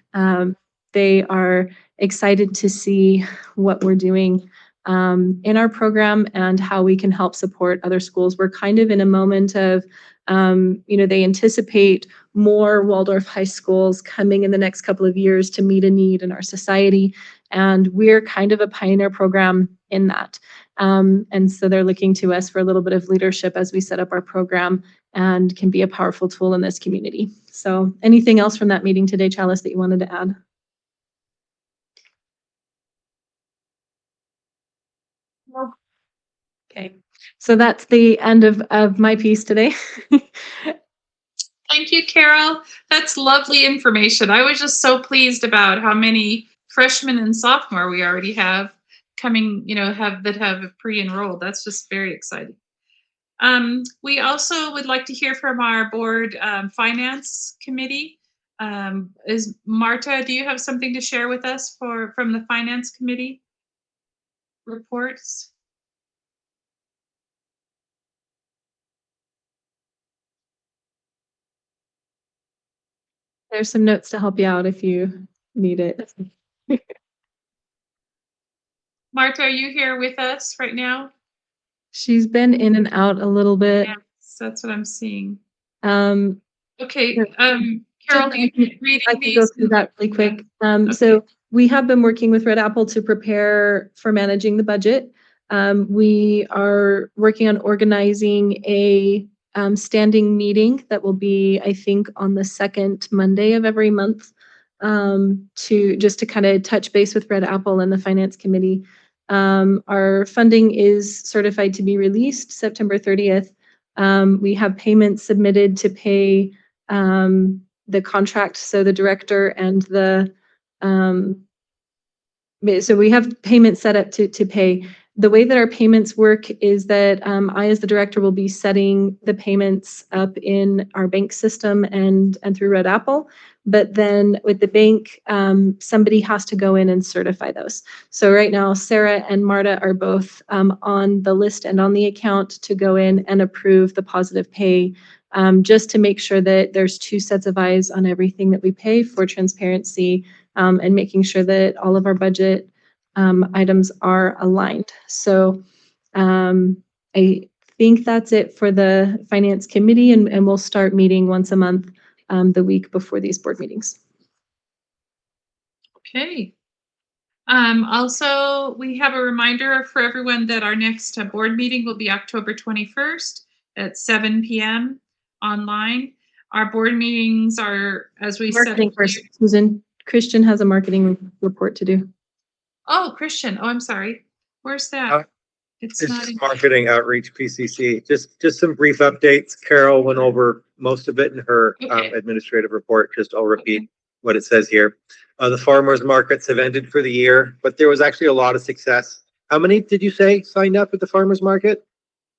They are excited to see what we're doing in our program and how we can help support other schools. We're kind of in a moment of, they anticipate more Waldorf high schools coming in the next couple of years to meet a need in our society. And we're kind of a pioneer program in that. And so they're looking to us for a little bit of leadership as we set up our program and can be a powerful tool in this community. So anything else from that meeting today, Chalice, that you wanted to add? No. Okay, so that's the end of my piece today. Thank you, Carol. That's lovely information. I was just so pleased about how many freshmen and sophomore we already have coming, have pre-enrolled. That's just very exciting. We also would like to hear from our board finance committee. Is Marta, do you have something to share with us from the finance committee reports? There's some notes to help you out if you need it. Marta, are you here with us right now? She's been in and out a little bit. Yes, that's what I'm seeing. Um, Okay, Sure. Carol, Just- are you reading I can these? go through that really quick. So we have been working with Red Apple to prepare for managing the budget. We are working on organizing a standing meeting that will be, I think, on the second Monday of every month, to kind of touch base with Red Apple and the finance committee. Our funding is certified to be released September 30th. We have payments submitted to pay the contract, so the director and so we have payments set up to pay. The way that our payments work is that I, as the director, will be setting the payments up in our bank system and through Red Apple. But then with the bank, somebody has to go in and certify those. So right now, Sarah and Marta are both on the list and on the account to go in and approve the positive pay, just to make sure that there's two sets of eyes on everything that we pay for transparency, and making sure that all of our budget items are aligned. So I think that's it for the finance committee, and we'll start meeting once a month the week before these board meetings. Okay. Also, we have a reminder for everyone that our next board meeting will be October 21st at 7 p.m. online. Our board meetings are, as we said. Marketing first, Susan. Christian has a marketing report to do. Oh, Christian. Oh, I'm sorry. Where's that? It's not in. Marketing outreach PCC. Just some brief updates. Carol went over most of it in her Okay. administrative report. Just I'll repeat what it says here. The farmers markets have ended for the year, but there was actually a lot of success. How many did you say signed up at the farmers market?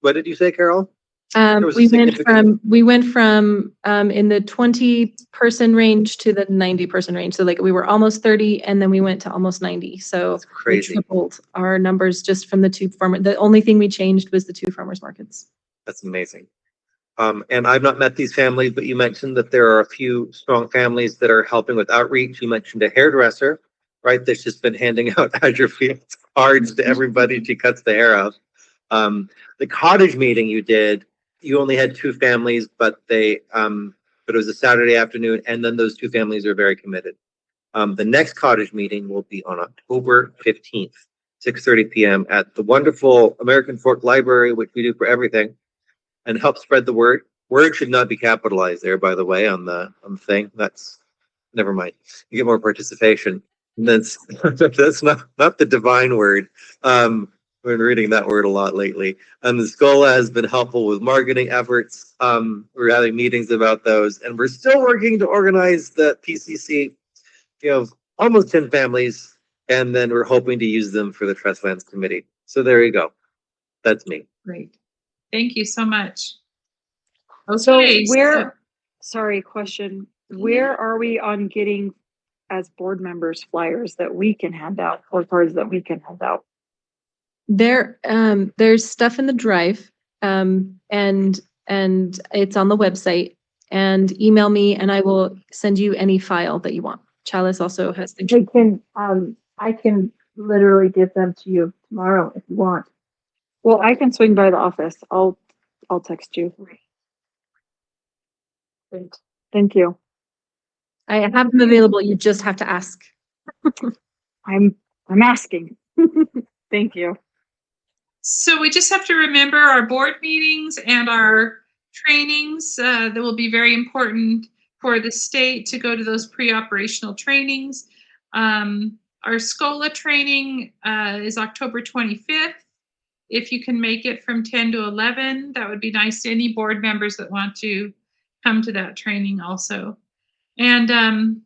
What did you say, Carol? Was a We went from in the 20-person range to the 90-person range. So like we were almost 30 and then we went to almost 90. So That's we crazy. tripled our numbers just from the two farmers. The only thing we changed was the two farmers markets. That's amazing. And I've not met these families, but you mentioned that there are a few strong families that are helping with outreach. You mentioned a hairdresser, right? That's just been handing out Hydrofield cards to everybody she cuts the hair of. The cottage meeting you did, you only had two families, but it was a Saturday afternoon, and then those two families are very committed. The next cottage meeting will be on October 15th, 6:30 p.m. at the wonderful American Fork Library, which we do for everything, and help spread the word. Word should not be capitalized there, by the way, on the thing. That's never mind. You get more participation. And that's not the divine word. We've been reading that word a lot lately. And the Scola has been helpful with marketing efforts. We're having meetings about those, and we're still working to organize the PCC. You know, almost 10 families, and then we're hoping to use them for the Trust Lands Committee. So there you go. That's me. Great. Thank you so much. So Okay. sorry, question. Where are we on getting, as board members, flyers that we can hand out or cards that we can hand out? There's stuff in the drive, and it's on the website, and email me and I will send you any file that you want. Chalice also has the. I can literally give them to you tomorrow if you want. Well, I can swing by the office. I'll text you. Great. Thank you. I have them available. You just have to ask. I'm asking. Thank you. So we just have to remember our board meetings and our trainings that will be very important for the state to go to those pre-operational trainings. Our SCOLA training is October 25th. if you can make it from 10 to 11, that would be nice to any board members that want to come to that training also. And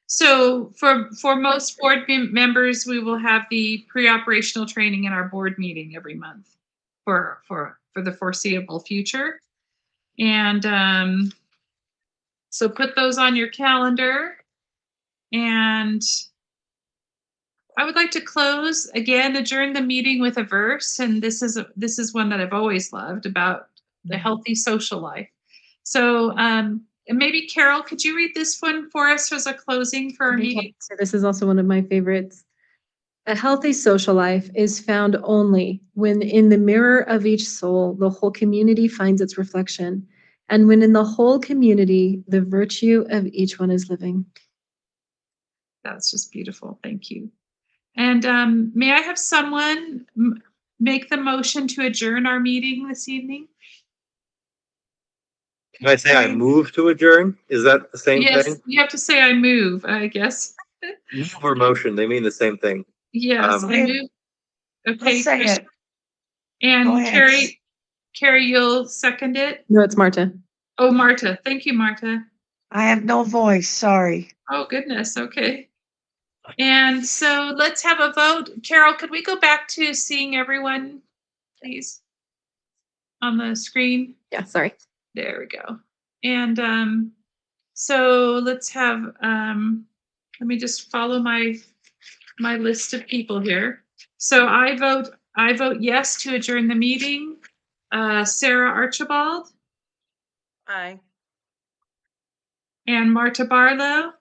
so for most board members, we will have the pre-operational training in our board meeting every month for the foreseeable future. And so put those on your calendar. And I would like to close again, adjourn the meeting with a verse. And this is one that I've always loved about the healthy social life. So maybe Carol, could you read this one for us as a closing for our meeting? So this is also one of my favorites. A healthy social life is found only when in the mirror of each soul, the whole community finds its reflection, and when in the whole community, the virtue of each one is living. That's just beautiful. Thank you. And may I have someone make the motion to adjourn our meeting this evening? Can I say I move to adjourn? Is that the same Yes, thing? you have to say I move, I guess. Move or motion, they mean the same thing. Yes, I Um, move. Okay. I'll say it. Go And ahead. Carrie, you'll second it? No, it's Marta. Oh, Marta. Thank you, Marta. I have no voice, sorry. Oh, goodness. Okay. And so let's have a vote. Carol, could we go back to seeing everyone, please? On the screen? Yeah, sorry. There we go. And so let's have, let me just follow my list of people here. So I vote yes to adjourn the meeting. Sarah Archibald Aye. and Marta Barlow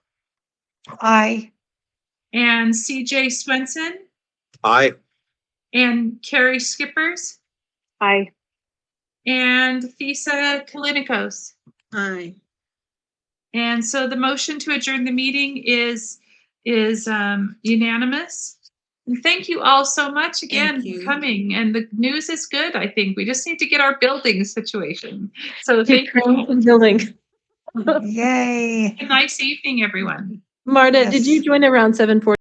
I, and CJ Swenson I, and Carrie Skippers Aye. and Fisa Kalinikos. Aye. And so the motion to adjourn the meeting is unanimous. And thank you all so much again Thank you. for coming. And the news is good, I think. We just need to get our building situation. So Keep thank you. building. yay. A nice evening, everyone. Marta, did you Yes. join around 7:40?